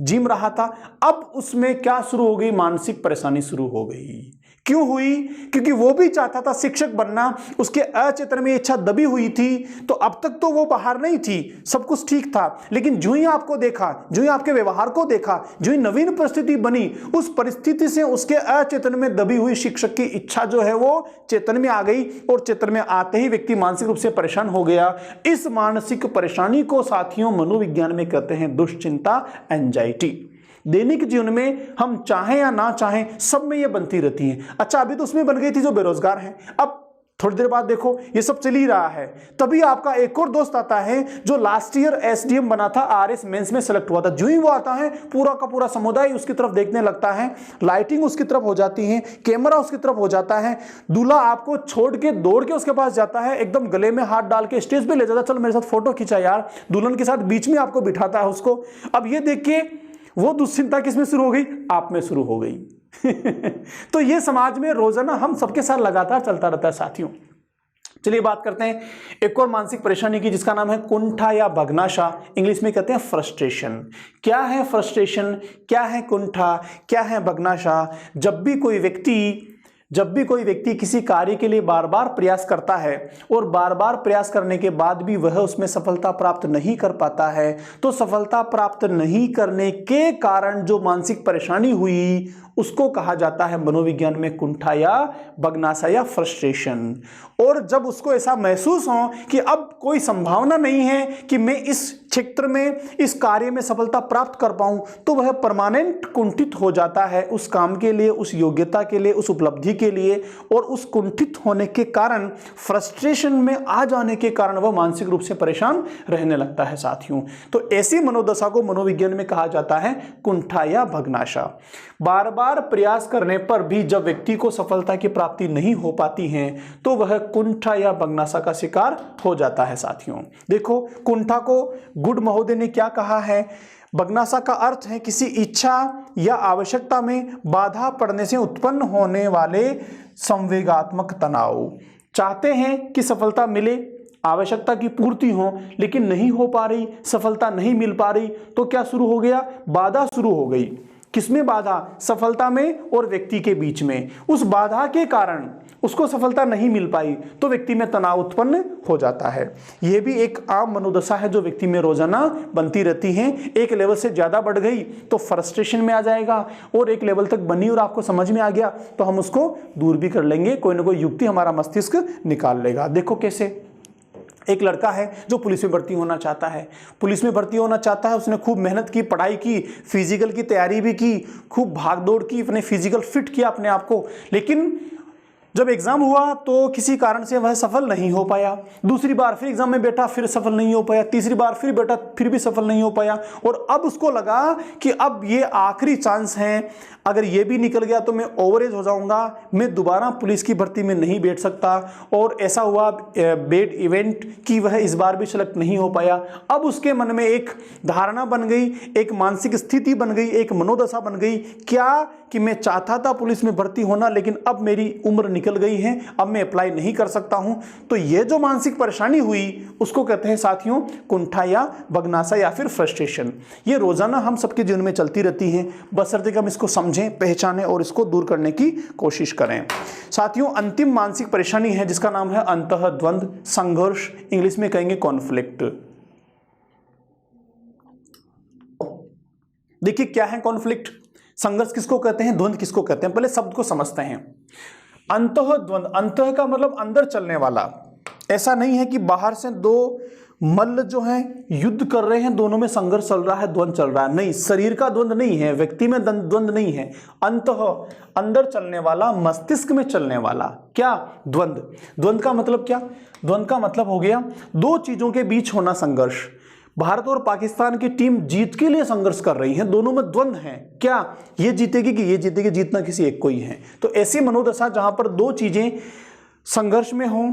जिम रहा था, अब उसमें क्या शुरू हो गई, मानसिक परेशानी शुरू हो गई। क्यों हुई, क्योंकि वो भी चाहता था शिक्षक बनना, उसके अचेतन में इच्छा दबी हुई थी। तो अब तक तो वो बाहर नहीं थी, सब कुछ ठीक था, लेकिन जो ही आपको देखा, जो ही आपके व्यवहार को देखा, जो ही नवीन परिस्थिति बनी, उस परिस्थिति से उसके अचेतन में दबी हुई शिक्षक की इच्छा जो है वो चेतन में आ गई और चेतन में आते ही व्यक्ति मानसिक रूप से परेशान हो गया। इस मानसिक परेशानी को साथियों मनोविज्ञान में कहते हैं दुश्चिंता, एंजाइटी। दैनिक जीवन में हम चाहें या ना चाहें सब में ये बनती रहती है। अच्छा अभी तो उसमें बन गई थी जो बेरोजगार हैं, अब थोड़ी देर बाद देखो ये सब चल ही रहा है। तभी आपका एक और दोस्त आता है जो लास्ट ईयर एसडीएम बना था, आरएस मेंस में सेलेक्ट हुआ था। जो ही वो आता है पूरा का पूरा समुदाय उसकी तरफ देखने लगता है, लाइटिंग उसकी तरफ हो जाती है, कैमरा उसकी तरफ हो जाता है, दूल्हा आपको छोड़ के दौड़ के उसके पास जाता है, एकदम गले में हाथ डाल के स्टेज पे ले जाता है, चल मेरे साथ फोटो खींचा यार, दुल्हन के साथ बीच में आपको बिठाता है उसको। अब ये देख के वो दुश्चिंता किसमें शुरू हो गई, आप में शुरू हो गई। तो ये समाज में रोजाना हम सबके साथ लगातार चलता रहता है साथियों। चलिए बात करते हैं एक और मानसिक परेशानी की, जिसका नाम है कुंठा या बगनाशा, इंग्लिश में कहते हैं फ्रस्ट्रेशन। क्या है फ्रस्ट्रेशन, क्या है कुंठा, क्या है बगनाशा। जब भी कोई व्यक्ति किसी कार्य के लिए बार बार प्रयास करता है और बार बार प्रयास करने के बाद भी वह उसमें सफलता प्राप्त नहीं कर पाता है, तो सफलता प्राप्त नहीं करने के कारण जो मानसिक परेशानी हुई उसको कहा जाता है मनोविज्ञान में कुंठा या बगनाशा या फ्रस्ट्रेशन। और जब उसको ऐसा महसूस हो कि अब कोई संभावना नहीं है कि मैं इस क्षेत्र में, इस कार्य में सफलता प्राप्त कर पाऊं, तो वह परमानेंट कुंठित हो जाता है उस काम के लिए, उस योग्यता के लिए, उस उपलब्धि के लिए। और उस कुंठित होने के कारण, फ्रस्ट्रेशन में आ जाने के कारण वह मानसिक रूप से परेशान रहने लगता है साथियों। तो ऐसी मनोदशा को मनोविज्ञान में कहा जाता है कुंठा या बगनाशा। बार बार प्रयास करने पर भी जब व्यक्ति को सफलता की प्राप्ति नहीं हो पाती है तो वह कुंठा या बगनाशा का शिकार हो जाता है साथियों। देखो कुंठा को गुड महोदय ने क्या कहा है, बगनाशा का अर्थ है किसी इच्छा या आवश्यकता में बाधा पड़ने से उत्पन्न होने वाले संवेगात्मक तनाव। चाहते हैं कि सफलता मिले, आवश्यकता की पूर्ति हो, लेकिन नहीं हो पा रही, सफलता नहीं मिल पा रही, तो क्या शुरू हो गया, बाधा शुरू हो गई। किसमें बाधा, सफलता में और व्यक्ति के बीच में। उस बाधा के कारण उसको सफलता नहीं मिल पाई तो व्यक्ति में तनाव उत्पन्न हो जाता है। यह भी एक आम मनोदशा है जो व्यक्ति में रोजाना बनती रहती है। एक लेवल से ज्यादा बढ़ गई तो फ्रस्ट्रेशन में आ जाएगा, और एक लेवल तक बनी और आपको समझ में आ गया तो हम उसको दूर भी कर लेंगे, कोई ना कोई युक्ति हमारा मस्तिष्क निकाल लेगा। देखो कैसे, एक लड़का है जो पुलिस में भर्ती होना चाहता है, पुलिस में भर्ती होना चाहता है, उसने खूब मेहनत की, पढ़ाई की, फिजिकल की तैयारी भी की, खूब भाग दौड़ की, अपने फिजिकल फिट किया अपने आप को, लेकिन जब एग्जाम हुआ तो किसी कारण से वह सफल नहीं हो पाया। दूसरी बार फिर एग्जाम में बैठा, फिर सफल नहीं हो पाया। तीसरी बार फिर बैठा, फिर भी सफल नहीं हो पाया। और अब उसको लगा कि अब ये आखिरी चांस है, अगर ये भी निकल गया तो मैं ओवरेज हो जाऊंगा, मैं दोबारा पुलिस की भर्ती में नहीं बैठ सकता। और ऐसा हुआ बैड इवेंट कि वह इस बार भी सेलेक्ट नहीं हो पाया। अब उसके मन में एक धारणा बन गई, एक मानसिक स्थिति बन गई, एक मनोदशा बन गई, क्या कि मैं चाहता था पुलिस में भर्ती होना, लेकिन अब मेरी उम्र निकल निकल गई हैं, अब मैं अप्लाई नहीं कर सकता हूं। तो ये जो मानसिक परेशानी हुई उसको कहते हैं साथियों कुंठा या बगनासा या फिर फ्रस्ट्रेशन। ये रोजाना हम सबके जीवन में चलती रहती हैं, बशर्ते कि हम इसको समझें, पहचानें और इसको दूर करने की कोशिश करें। साथियों अंतिम मानसिक परेशानी है जिसका नाम है अंतःद्वंद, संघर्ष, इंग्लिश में कहेंगे कॉन्फ्लिक्ट। देखिए क्या है कॉन्फ्लिक्ट, संघर्ष किसको कहते हैं, द्वंद किसको कहते हैं, पहले शब्द को समझते हैं। अंतःद्वंद, अंतः का मतलब अंदर चलने वाला, ऐसा नहीं है कि बाहर से दो मल्ल जो हैं युद्ध कर रहे हैं, दोनों में संघर्ष चल रहा है, द्वंद चल रहा है, नहीं, शरीर का द्वंद नहीं है, व्यक्ति में द्वंद नहीं है, अंतः अंदर चलने वाला, मस्तिष्क में चलने वाला क्या, द्वंद। द्वंद का मतलब क्या, द्वंद का मतलब हो गया दो चीजों के बीच होना संघर्ष। भारत और पाकिस्तान की टीम जीत के लिए संघर्ष कर रही है, दोनों में द्वंद है, क्या ये जीतेगी कि ये जीतेगी, जीतना किसी एक को ही है। तो ऐसी मनोदशा जहां पर दो चीजें संघर्ष में हों,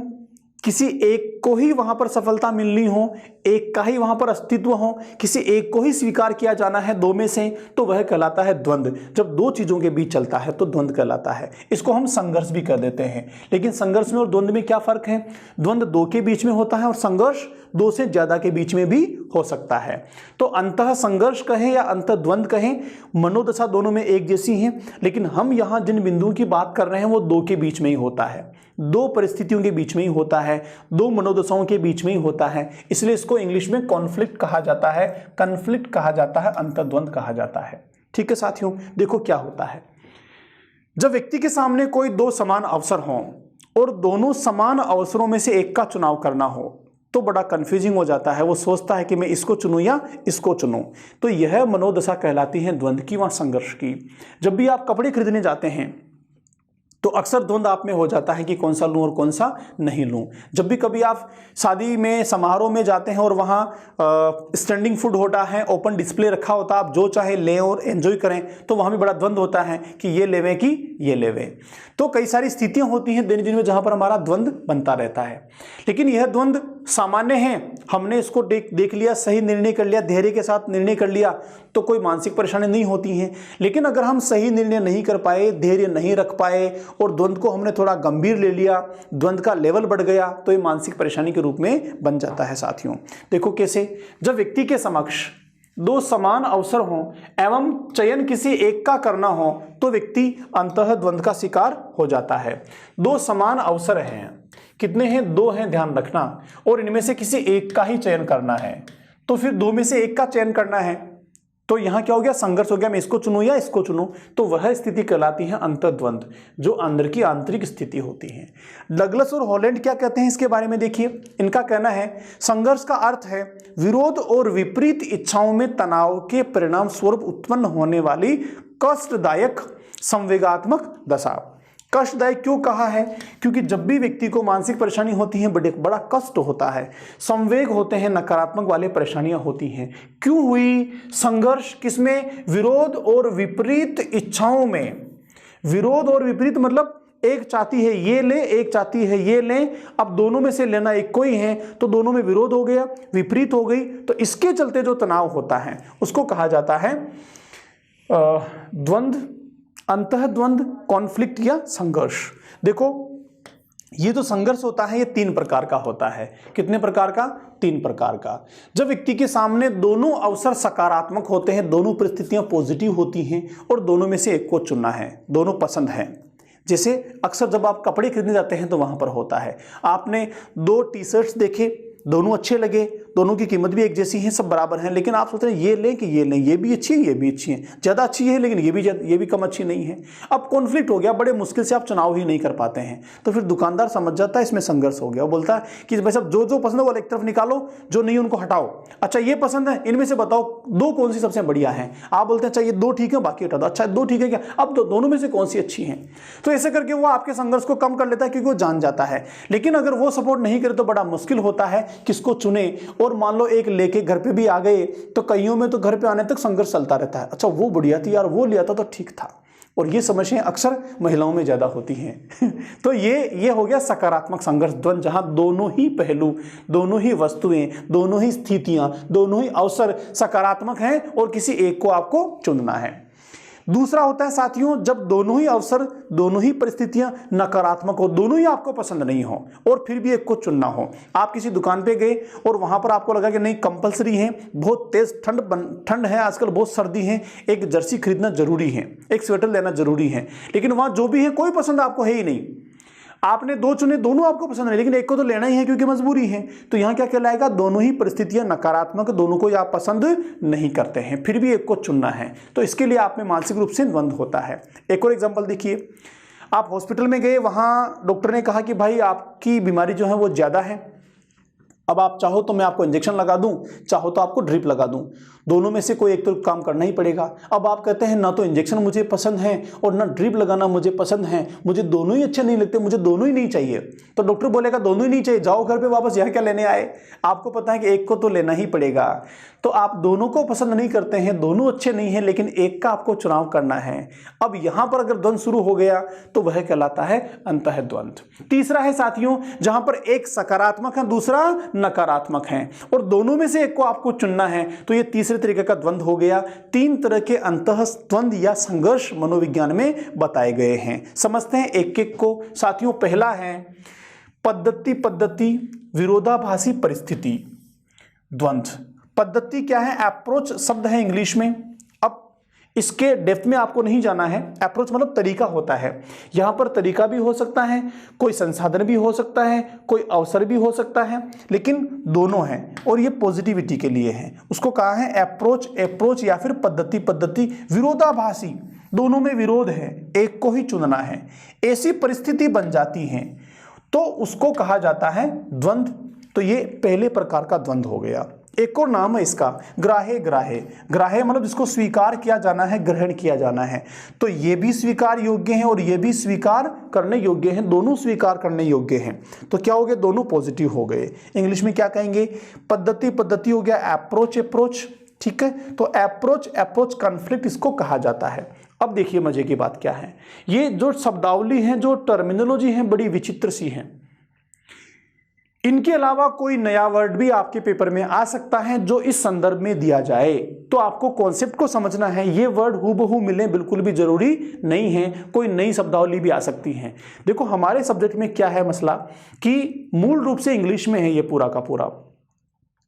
किसी एक को ही वहां पर सफलता मिलनी हो, एक का ही वहां पर अस्तित्व हो, किसी एक को ही स्वीकार किया जाना है दो में से, तो वह कहलाता है द्वंद। जब दो चीजों के बीच चलता है तो द्वंद कहलाता है। इसको हम संघर्ष भी कह देते हैं। लेकिन संघर्ष में और द्वंद में क्या फर्क है, द्वंद दो के बीच में होता है और संघर्ष दो से ज्यादा के बीच में भी हो सकता है। तो अंतः संघर्ष कहें या अंतः द्वंद कहें, मनोदशा दोनों में एक जैसी है, लेकिन हम यहां जिन बिंदुओं की बात कर रहे हैं वो दो के बीच में ही होता है, दो परिस्थितियों के बीच में ही होता है, दो मनोदशाओं के बीच में ही होता है। इसलिए इसको इंग्लिश में कॉन्फ्लिक्ट कहा जाता है, कन्फ्लिक्ट कहा जाता है, अंतर्द्वंद कहा जाता है। ठीक है साथियों, देखो क्या होता है, जब व्यक्ति के सामने कोई दो समान अवसर हों और दोनों समान अवसरों में से एक का चुनाव करना हो तो बड़ा कंफ्यूजिंग हो जाता है। वो सोचता है कि मैं इसको चुनूं या इसको चुनूं। तो यह मनोदशा कहलाती है द्वंद की व संघर्ष की। जब भी आप कपड़े खरीदने जाते हैं तो अक्सर द्वंद आप में हो जाता है कि कौन सा लूं और कौन सा नहीं लूं। जब भी कभी आप शादी में, समारोह में जाते हैं और वहां स्टैंडिंग फूड होता है, ओपन डिस्प्ले रखा होता है, आप जो चाहे लें और एंजॉय करें, तो वहां भी बड़ा द्वंद होता है कि ये लेवें कि ये लेवें। तो कई सारी स्थितियां होती हैं दिन दिन में जहां पर हमारा द्वंद बनता रहता है। लेकिन यह द्वंद सामान्य है, हमने इसको देख लिया, सही निर्णय कर लिया, धैर्य के साथ निर्णय कर लिया तो कोई मानसिक परेशानी नहीं होती है। लेकिन अगर हम सही निर्णय नहीं कर पाए, धैर्य नहीं रख पाए और द्वंद को हमने थोड़ा गंभीर ले लिया, द्वंद का लेवल बढ़ गया, तो ये मानसिक परेशानी के रूप में बन जाता है साथियों। देखो कैसे, जब व्यक्ति के समक्ष दो समान अवसर हों एवं चयन किसी एक का करना हो तो व्यक्ति अंतः द्वंद का शिकार हो जाता है। दो समान अवसर हैं, कितने हैं, दो हैं, ध्यान रखना, और इनमें से किसी एक का ही चयन करना है, तो फिर दो में से एक का चयन करना है, तो यहां क्या हो गया, संघर्ष हो गया, मैं इसको चुनूं या इसको चुनूं। तो वह स्थिति कहलाती है अंतर्द्वंद, जो अंदर की आंतरिक स्थिति होती है। डगलस और हॉलैंड क्या कहते हैं इसके बारे में देखिए, इनका कहना है संघर्ष का अर्थ है विरोध और विपरीत इच्छाओं में तनाव के परिणाम स्वरूप उत्पन्न होने वाली कष्टदायक संवेगात्मक दशा। कष्टदायक क्यों कहा है, क्योंकि जब भी व्यक्ति को मानसिक परेशानी होती है बड़ा कष्ट होता है, संवेग होते हैं, नकारात्मक वाले परेशानियां होती हैं। क्यों हुई, संघर्ष किसमें, विरोध और विपरीत इच्छाओं में। विरोध और विपरीत मतलब एक चाहती है ये ले, एक चाहती है ये ले, अब दोनों में से लेना एक कोई है, तो दोनों में विरोध हो गया, विपरीत हो गई, तो इसके चलते जो तनाव होता है उसको कहा जाता है द्वंद, अंतःद्वंद, कॉन्फ्लिक्ट या संघर्ष। देखो ये जो संघर्ष होता है ये तीन प्रकार का होता है। कितने प्रकार का, तीन प्रकार का। जब व्यक्ति के सामने दोनों अवसर सकारात्मक होते हैं, दोनों परिस्थितियां पॉजिटिव होती हैं और दोनों में से एक को चुनना है, दोनों पसंद है। जैसे अक्सर जब आप कपड़े खरीदने जाते हैं तो वहां पर होता है, आपने दो टी शर्ट्स देखे, दोनों अच्छे लगे, दोनों की कीमत भी एक जैसी है, सब बराबर हैं, लेकिन आप सोच रहे हैं ये लें कि ये लें, ये भी अच्छी है, ये भी अच्छी है, ज़्यादा अच्छी है लेकिन ये भी कम अच्छी नहीं है। अब कॉन्फ्लिक्ट हो गया, बड़े मुश्किल से आप चुनाव ही नहीं कर पाते हैं, तो फिर दुकानदार समझ जाता है इसमें संघर्ष हो गया। वो बोलता है कि भाई साहब जो पसंद है वो एक तरफ निकालो, जो नहीं उनको हटाओ। अच्छा ये पसंद है, इनमें से बताओ दो कौन सी सबसे बढ़िया है। आप बोलते हैं अच्छा ये दो ठीक है, बाकी हटा दो। अच्छा दो ठीक है क्या, अब दोनों में से कौन सी अच्छी है। तो ऐसे करके वो आपके संघर्ष को कम कर लेता है क्योंकि वो जान जाता है। लेकिन अगर वो सपोर्ट नहीं करे तो बड़ा मुश्किल होता है किसको चुने। और मान लो एक लेके घर पे भी आ गए तो कईयों में तो घर पे आने तक संघर्ष चलता रहता है। अच्छा वो बढ़िया थी यार, वो लिया था तो ठीक था। और ये समस्याएं अक्सर महिलाओं में ज्यादा होती हैं। तो ये हो गया सकारात्मक संघर्ष द्वंद, जहां दोनों ही पहलू, दोनों ही वस्तुएं, दोनों ही स्थितियां, दोनों ही अवसर सकारात्मक हैं और किसी एक को आपको चुनना है। दूसरा होता है साथियों, जब दोनों ही अवसर, दोनों ही परिस्थितियां नकारात्मक हो, दोनों ही आपको पसंद नहीं हो और फिर भी एक को चुनना हो। आप किसी दुकान पे गए और वहां पर आपको लगा कि नहीं कंपलसरी है, बहुत तेज ठंड है आजकल, बहुत सर्दी है, एक जर्सी खरीदना जरूरी है, एक स्वेटर लेना जरूरी है, लेकिन वहां जो भी है कोई पसंद आपको है ही नहीं। आपने दो चुने, दोनों आपको पसंद नहीं, लेकिन एक को तो लेना ही है क्योंकि मजबूरी है। तो यहां क्या कहलाएगा, दोनों ही परिस्थितियां नकारात्मक, दोनों को आप पसंद नहीं करते हैं, फिर भी एक को चुनना है। तो इसके लिए आप में मानसिक रूप से द्वंद्व होता है। एक और एग्जांपल देखिए, आप हॉस्पिटल में गए, वहां डॉक्टर ने कहा कि भाई आपकी बीमारी जो है वो ज्यादा है, अब आप चाहो तो मैं आपको इंजेक्शन लगा दूं, चाहो तो आपको ड्रिप लगा दूं, दोनों में से कोई एक तो काम करना ही पड़ेगा। अब आप कहते हैं ना तो इंजेक्शन मुझे पसंद है और ना ड्रिप लगाना मुझे पसंद है, मुझे दोनों ही अच्छे नहीं लगते, मुझे दोनों ही नहीं चाहिए। तो डॉक्टर बोलेगा दोनों ही नहीं चाहिए, जाओ घर पे वापस, यह क्या लेने आए। आपको पता है कि एक को तो लेना ही पड़ेगा। तो आप दोनों को पसंद नहीं करते हैं, दोनों अच्छे नहीं है, लेकिन एक का आपको चुनाव करना है। अब यहां पर अगर द्वंद्व शुरू हो गया तो वह कहलाता है अंतःद्वंद। तीसरा है साथियों, जहां पर एक सकारात्मक है, दूसरा नकारात्मक है और दोनों में से एक को आपको चुनना है, तो यह तीसरे तरीके का द्वंद्व हो गया। तीन तरह के अंतःद्वंद या संघर्ष मनोविज्ञान में बताए गए हैं। समझते हैं एक एक को साथियों। पहला है पद्धति विरोधाभासी परिस्थिति द्वंद्व। पद्धति क्या है, अप्रोच शब्द है इंग्लिश में। अब इसके डेप्थ में आपको नहीं जाना है। अप्रोच मतलब तरीका होता है, यहां पर तरीका भी हो सकता है, कोई संसाधन भी हो सकता है, कोई अवसर भी हो सकता है, लेकिन दोनों हैं और ये पॉजिटिविटी के लिए है। उसको कहा है अप्रोच या फिर पद्धति विरोधाभासी, दोनों में विरोध है, एक को ही चुनना है, ऐसी परिस्थिति बन जाती है तो उसको कहा जाता है द्वंद्व। तो ये पहले प्रकार का द्वंद्व हो गया। एक और नाम है इसका ग्राह्य मतलब जिसको स्वीकार किया जाना है, ग्रहण किया जाना है। तो ये भी स्वीकार योग्य है और ये भी स्वीकार करने योग्य है, दोनों स्वीकार करने योग्य हैं। तो क्या हो गए, दोनों पॉजिटिव हो गए। इंग्लिश में क्या कहेंगे, पद्धति हो गया, अप्रोच, ठीक है। तो अप्रोच कॉन्फ्लिक्ट इसको कहा जाता है। अब देखिए मजे की बात क्या है, ये जो शब्दावली है, जो टर्मिनोलॉजी है, बड़ी विचित्र सी है। इनके अलावा कोई नया वर्ड भी आपके पेपर में आ सकता है जो इस संदर्भ में दिया जाए। तो आपको कॉन्सेप्ट को समझना है, ये वर्ड हूबहू मिले बिल्कुल भी जरूरी नहीं है, कोई नई शब्दावली भी आ सकती है। देखो हमारे सब्जेक्ट में क्या है मसला कि मूल रूप से इंग्लिश में है ये पूरा का पूरा,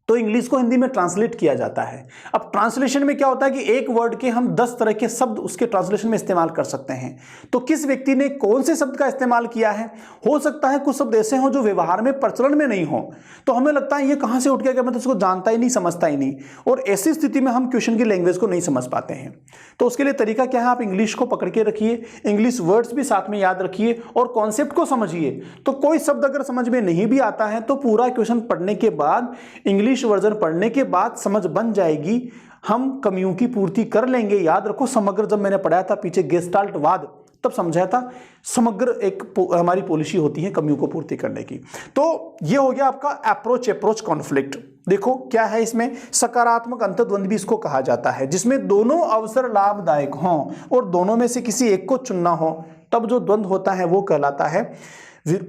तो इंग्लिश को हिंदी में ट्रांसलेट किया जाता है। अब ट्रांसलेशन में क्या होता है कि एक वर्ड के हम 10 तरह के शब्द उसके ट्रांसलेशन में इस्तेमाल कर सकते हैं। तो किस व्यक्ति ने कौन से शब्द का इस्तेमाल किया है, हो सकता है कुछ शब्द ऐसे हों जो व्यवहार में प्रचलन में नहीं हो, तो हमें लगता है ये कहां से उठ गया, मैं तो इसको जानता ही नहीं, समझता ही नहीं, और ऐसी स्थिति में हम क्वेश्चन की लैंग्वेज को नहीं समझ पाते हैं। तो उसके लिए तरीका क्या है, आप इंग्लिश को पकड़ के रखिए, इंग्लिश वर्ड्स भी साथ में याद रखिए और कॉन्सेप्ट को समझिए। तो कोई शब्द अगर समझ में नहीं भी आता है तो पूरा क्वेश्चन पढ़ने के बाद, इंग्लिश वर्जन पढ़ने के बाद समझ बन जाएगी, हम कमियों की पूर्ति कर लेंगे। याद रखो समग्र जब मैंने पढ़ाया था पीछे गेस्टाल्टवाद, तब समझाया था समग्र एक हमारी पॉलिसी होती है कमियों को पूर्ति करने की। तो ये हो गया आपका अप्रोच कॉन्फ्लिक्ट। देखो क्या है इसमें, सकारात्मक अंतर्द्वंद भी इसको कहा जाता है, जिसमें दोनों अवसर लाभदायक हों और दोनों में से किसी एक को चुनना हो, तब जो द्वंद्व होता है वो कहलाता है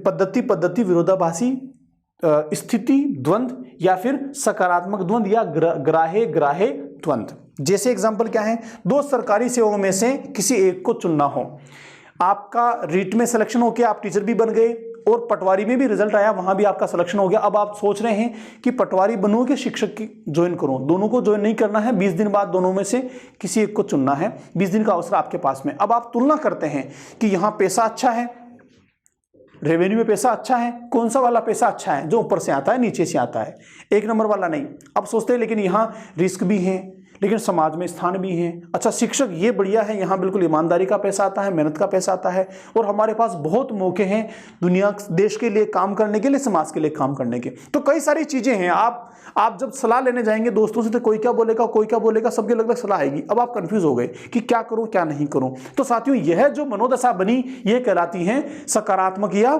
पद्धति विरोधाभासी स्थिति द्वंद्व या फिर सकारात्मक द्वंद्व या ग्राह्य द्वंद्व। जैसे एग्जांपल क्या है, दो सरकारी सेवाओं में से किसी एक को चुनना हो। आपका रीट में सिलेक्शन हो गया, आप टीचर भी बन गए, और पटवारी में भी रिजल्ट आया, वहां भी आपका सिलेक्शन हो गया। अब आप सोच रहे हैं कि पटवारी बनूं कि शिक्षक की ज्वाइन करूं। दोनों को ज्वाइन नहीं करना है, 20 दिन बाद दोनों में से किसी एक को चुनना है, 20 दिन का अवसर आपके पास में। अब आप तुलना करते हैं कि यहां पैसा अच्छा है, रेवेन्यू में पैसा अच्छा है, कौन सा वाला पैसा अच्छा है, जो ऊपर से आता है नीचे से आता है, एक नंबर वाला नहीं। अब सोचते हैं लेकिन यहाँ रिस्क भी है, लेकिन समाज में स्थान भी है। अच्छा शिक्षक ये बढ़िया है, यहाँ बिल्कुल ईमानदारी का पैसा आता है, मेहनत का पैसा आता है, और हमारे पास बहुत मौके हैं दुनिया देश के लिए काम करने के लिए, समाज के लिए काम करने के। तो कई सारी चीजें हैं। आप जब सलाह लेने जाएंगे दोस्तों से तो कोई क्या बोलेगा, सबकी अलग अलग सलाह आएगी। अब आप कंफ्यूज हो गए कि क्या करूं क्या नहीं करूं। तो साथियों यह जो मनोदशा बनी, यह कहलाती है सकारात्मक या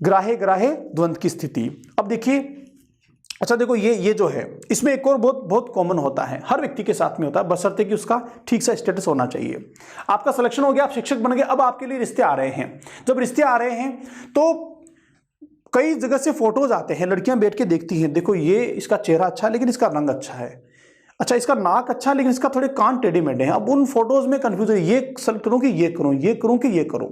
ग्राह्य द्वंद्व की स्थिति। अब देखिए, अच्छा देखो ये जो है, इसमें एक और बहुत कॉमन होता है, हर व्यक्ति के साथ में होता है, बशर्ते कि उसका ठीक सा स्टेटस होना चाहिए। आपका सिलेक्शन हो गया, आप शिक्षक बन गए, अब आपके लिए रिश्ते आ रहे हैं। जब रिश्ते आ रहे हैं तो कई जगह से फोटोज आते हैं, लड़कियां बैठ के देखती हैं, देखो ये इसका चेहरा अच्छा है लेकिन इसका रंग अच्छा है। अच्छा इसका नाक अच्छा है लेकिन इसका थोड़े कान टेढ़े मेढ़े हैं। अब उन फोटोज में कंफ्यूज है, ये करूं कि ये करूं, ये करूं कि ये करूं।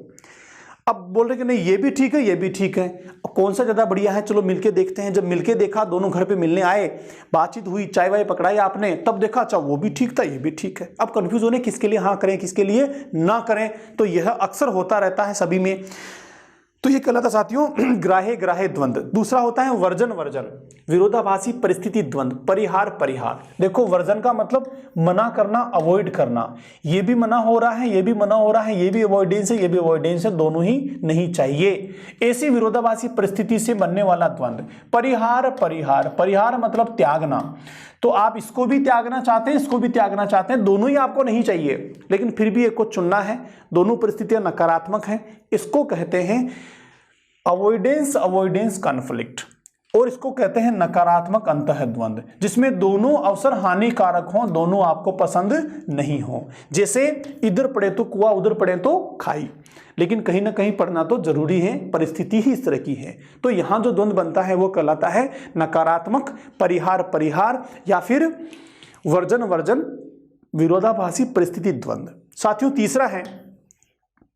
अब बोल रहे कि नहीं ये भी ठीक है, ये भी ठीक है, अब कौन सा ज़्यादा बढ़िया है, चलो मिलके देखते हैं। जब मिलके देखा, दोनों घर पे मिलने आए, बातचीत हुई, चाय वाय पकड़ाई आपने, तब देखा अच्छा वो भी ठीक था, ये भी ठीक है। अब कंफ्यूज होने किसके लिए हाँ करें, किसके लिए ना करें, तो यह अक्सर होता रहता है सभी में। तो ये कहलाता साथियों ग्राह्य ग्राह्य द्वंद। दूसरा होता है वर्जन वर्जन, विरोधाभासी परिस्थिति द्वंद, परिहार परिहार। देखो वर्जन का मतलब मना करना, अवॉइड करना। ये भी मना हो रहा है, ये भी मना हो रहा है, ये भी अवॉइडेंस है, ये भी अवॉइडेंस है, दोनों ही नहीं चाहिए। ऐसी विरोधाभासी परिस्थिति से बनने वाला द्वंद। परिहार परिहार, परिहार मतलब त्यागना। तो आप इसको भी त्यागना चाहते हैं, इसको भी त्यागना चाहते हैं, दोनों ही आपको नहीं चाहिए, लेकिन फिर भी एक को चुनना है। दोनों परिस्थितियां नकारात्मक हैं। इसको कहते हैं अवॉइडेंस अवॉइडेंस कॉन्फ्लिक्ट, और इसको कहते हैं नकारात्मक अंतःद्वंद, जिसमें दोनों अवसर हानिकारक हों, दोनों आपको पसंद नहीं हो। जैसे इधर पड़े तो कुआं, उधर पड़े तो खाई, लेकिन कहीं ना कहीं पढ़ना तो जरूरी है, परिस्थिति ही इस तरह की है। तो यहां जो द्वंद बनता है वो कहलाता है नकारात्मक, परिहार परिहार, या फिर वर्जन वर्जन, विरोधाभासी परिस्थिति द्वंद। साथियों तीसरा है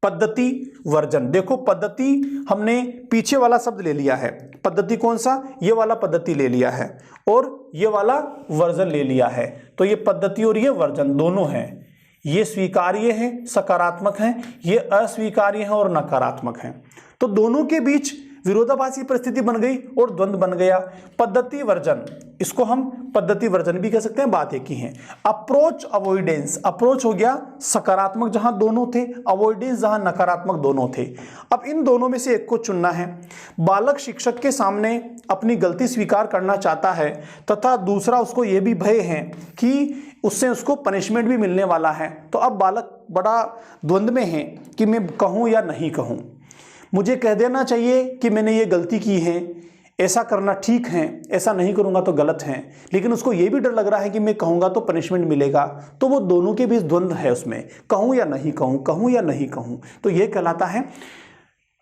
पद्धति वर्जन। देखो पद्धति हमने पीछे वाला शब्द ले लिया है, पद्धति कौन सा, ये वाला पद्धति ले लिया है, और ये वाला वर्जन ले लिया है। तो ये पद्धति और ये वर्जन दोनों हैं। ये स्वीकार्य है, सकारात्मक है, ये अस्वीकार्य है और नकारात्मक है। तो दोनों के बीच विरोधाभासी परिस्थिति बन गई और द्वंद बन गया। पद्धति वर्जन, इसको हम पद्धति वर्जन भी कह सकते हैं, बात एक ही है। अप्रोच अवॉइडेंस, अप्रोच हो गया सकारात्मक जहां दोनों थे, अवॉइडेंस जहां नकारात्मक दोनों थे। अब इन दोनों में से एक को चुनना है। बालक शिक्षक के सामने अपनी गलती स्वीकार करना चाहता है, तथा दूसरा उसको यह भी भय है कि उससे उसको पनिशमेंट भी मिलने वाला है। तो अब बालक बड़ा द्वंद में है कि मैं कहूं या नहीं कहूं। मुझे कह देना चाहिए कि मैंने ये गलती की है, ऐसा करना ठीक है, ऐसा नहीं करूंगा तो गलत है, लेकिन उसको ये भी डर लग रहा है कि मैं कहूंगा तो पनिशमेंट मिलेगा। तो वो दोनों के बीच द्वंद है उसमें, कहूं या नहीं कहूं, कहूं या नहीं कहूं। तो ये कहलाता है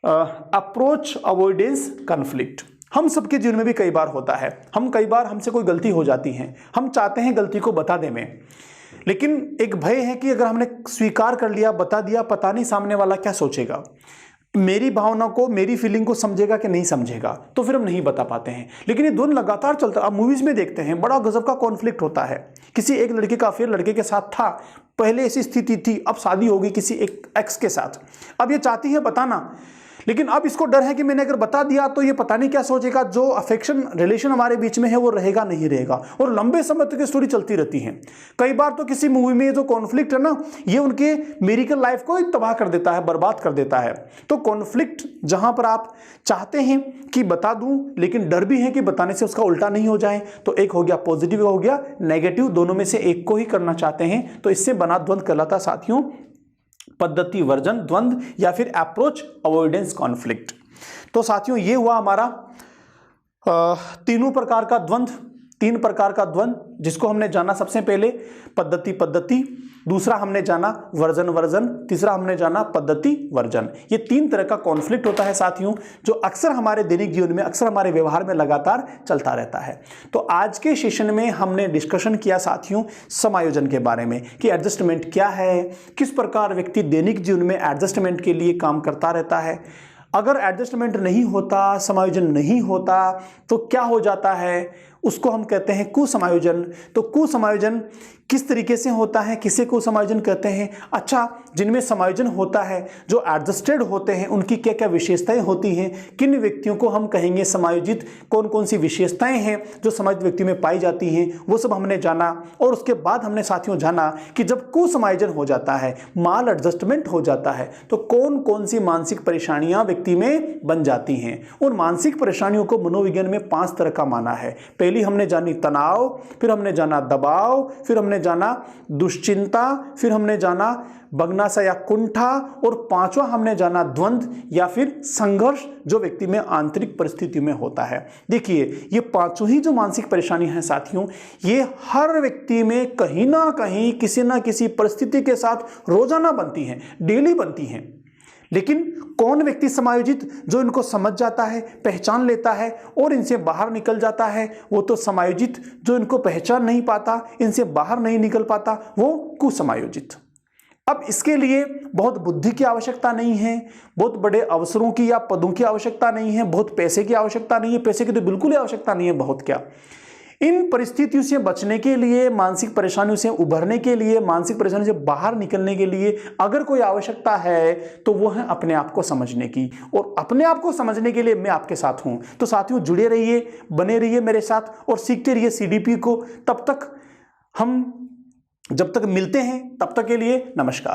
अप्रोच अवॉइडेंस कॉन्फ्लिक्ट। हम सबके जीवन में भी कई बार होता है, कई बार हमसे कोई गलती हो जाती है, हम चाहते हैं गलती को बता दें में, लेकिन एक भय है कि अगर हमने स्वीकार कर लिया, बता दिया, पता नहीं सामने वाला क्या सोचेगा, मेरी भावना को, मेरी फीलिंग को समझेगा कि नहीं समझेगा, तो फिर हम नहीं बता पाते हैं। लेकिन ये दोनों लगातार चलता है। आप मूवीज में देखते हैं बड़ा गजब का कॉन्फ्लिक्ट होता है। किसी एक लड़के का अफेयर लड़के के साथ था, पहले ऐसी स्थिति थी, अब शादी हो गई किसी एक एक्स के साथ। अब ये चाहती है बताना, लेकिन अब इसको डर है कि मैंने अगर बता दिया तो ये पता नहीं क्या सोचेगा, जो अफेक्शन रिलेशन हमारे बीच में है वो रहेगा नहीं रहेगा, और लंबे समय तक ये स्टोरी चलती रहती है। कई बार तो किसी मूवी में ये जो कॉन्फ्लिक्ट है ना, ये उनके मेरिकल लाइफ को तबाह कर देता है, बर्बाद कर देता है। तो कॉन्फ्लिक्ट जहां पर आप चाहते हैं कि बता दूं, लेकिन डर भी है कि बताने से उसका उल्टा नहीं हो जाए, तो एक हो गया पॉजिटिव, हो गया नेगेटिव, दोनों में से एक को ही करना चाहते हैं, तो इससे बना द्वंद कहलाता साथियों पद्धति वर्जन द्वंद, या फिर अप्रोच अवॉइडेंस कॉन्फ्लिक्ट। तो साथियों ये हुआ हमारा तीनों प्रकार का द्वंद, 3 प्रकार का द्वंद, जिसको हमने जाना सबसे पहले पद्धति पद्धति, दूसरा हमने जाना वर्जन वर्जन, तीसरा हमने जाना पद्धति वर्जन। ये 3 तरह का कॉन्फ्लिक्ट होता है साथियों, जो अक्सर हमारे दैनिक जीवन में, अक्सर हमारे व्यवहार में लगातार चलता रहता है। तो आज के सेशन में हमने डिस्कशन किया साथियों समायोजन के बारे में, कि एडजस्टमेंट क्या है, किस प्रकार व्यक्ति दैनिक जीवन में एडजस्टमेंट के लिए काम करता रहता है। अगर एडजस्टमेंट नहीं होता, समायोजन नहीं होता, तो क्या हो जाता है, उसको हम कहते हैं कुसमायोजन। तो कुसमायोजन किस तरीके से होता है, किसे कुसमायोजन कहते हैं। अच्छा, जिनमें समायोजन होता है, जो एडजस्टेड होते हैं, उनकी क्या क्या विशेषताएं होती हैं, किन व्यक्तियों को हम कहेंगे समायोजित, कौन कौन सी विशेषताएं हैं जो समायोजित व्यक्ति में पाई जाती हैं, वो सब हमने जाना। और उसके बाद हमने साथियों जाना कि जब कुसमायोजन हो जाता है, माल एडजस्टमेंट हो जाता है, तो कौन कौन सी मानसिक परेशानियां व्यक्ति में बन जाती हैं। उन मानसिक परेशानियों को मनोविज्ञान में 5 तरह का माना है। पहली हमने जानी तनाव, फिर हमने जाना दबाव, फिर हमने जाना दुश्चिंता, फिर हमने जाना बगनासा या कुंठा, और 5वां हमने जाना द्वंद या फिर संघर्ष, जो व्यक्ति में आंतरिक परिस्थितियों में होता है। देखिए ये 5 ही जो मानसिक परेशानी हैं साथियों, ये हर व्यक्ति में कहीं ना कहीं किसी ना किसी परिस्थिति के साथ रोजाना बनती हैं, डेली बनती हैं। लेकिन कौन व्यक्ति समायोजित जो इनको समझ जाता है, पहचान लेता है और इनसे बाहर निकल जाता है, वो तो समायोजित जो इनको पहचान नहीं पाता, इनसे बाहर नहीं निकल पाता, वो कुसमायोजित। अब इसके लिए बहुत बुद्धि की आवश्यकता नहीं है, बहुत बड़े अवसरों की या पदों की आवश्यकता नहीं है, बहुत पैसे की आवश्यकता नहीं है, पैसे की तो बिल्कुल ही आवश्यकता नहीं है, बहुत क्या। इन परिस्थितियों से बचने के लिए, मानसिक परेशानियों से उभरने के लिए, मानसिक परेशानियों से बाहर निकलने के लिए अगर कोई आवश्यकता है तो वो है अपने आप को समझने की। और अपने आप को समझने के लिए मैं आपके साथ हूं। तो साथियों, जुड़े रहिए, बने रहिए मेरे साथ और सीखते रहिए CDP को। तब तक हम जब तक मिलते हैं, तब तक के लिए नमस्कार।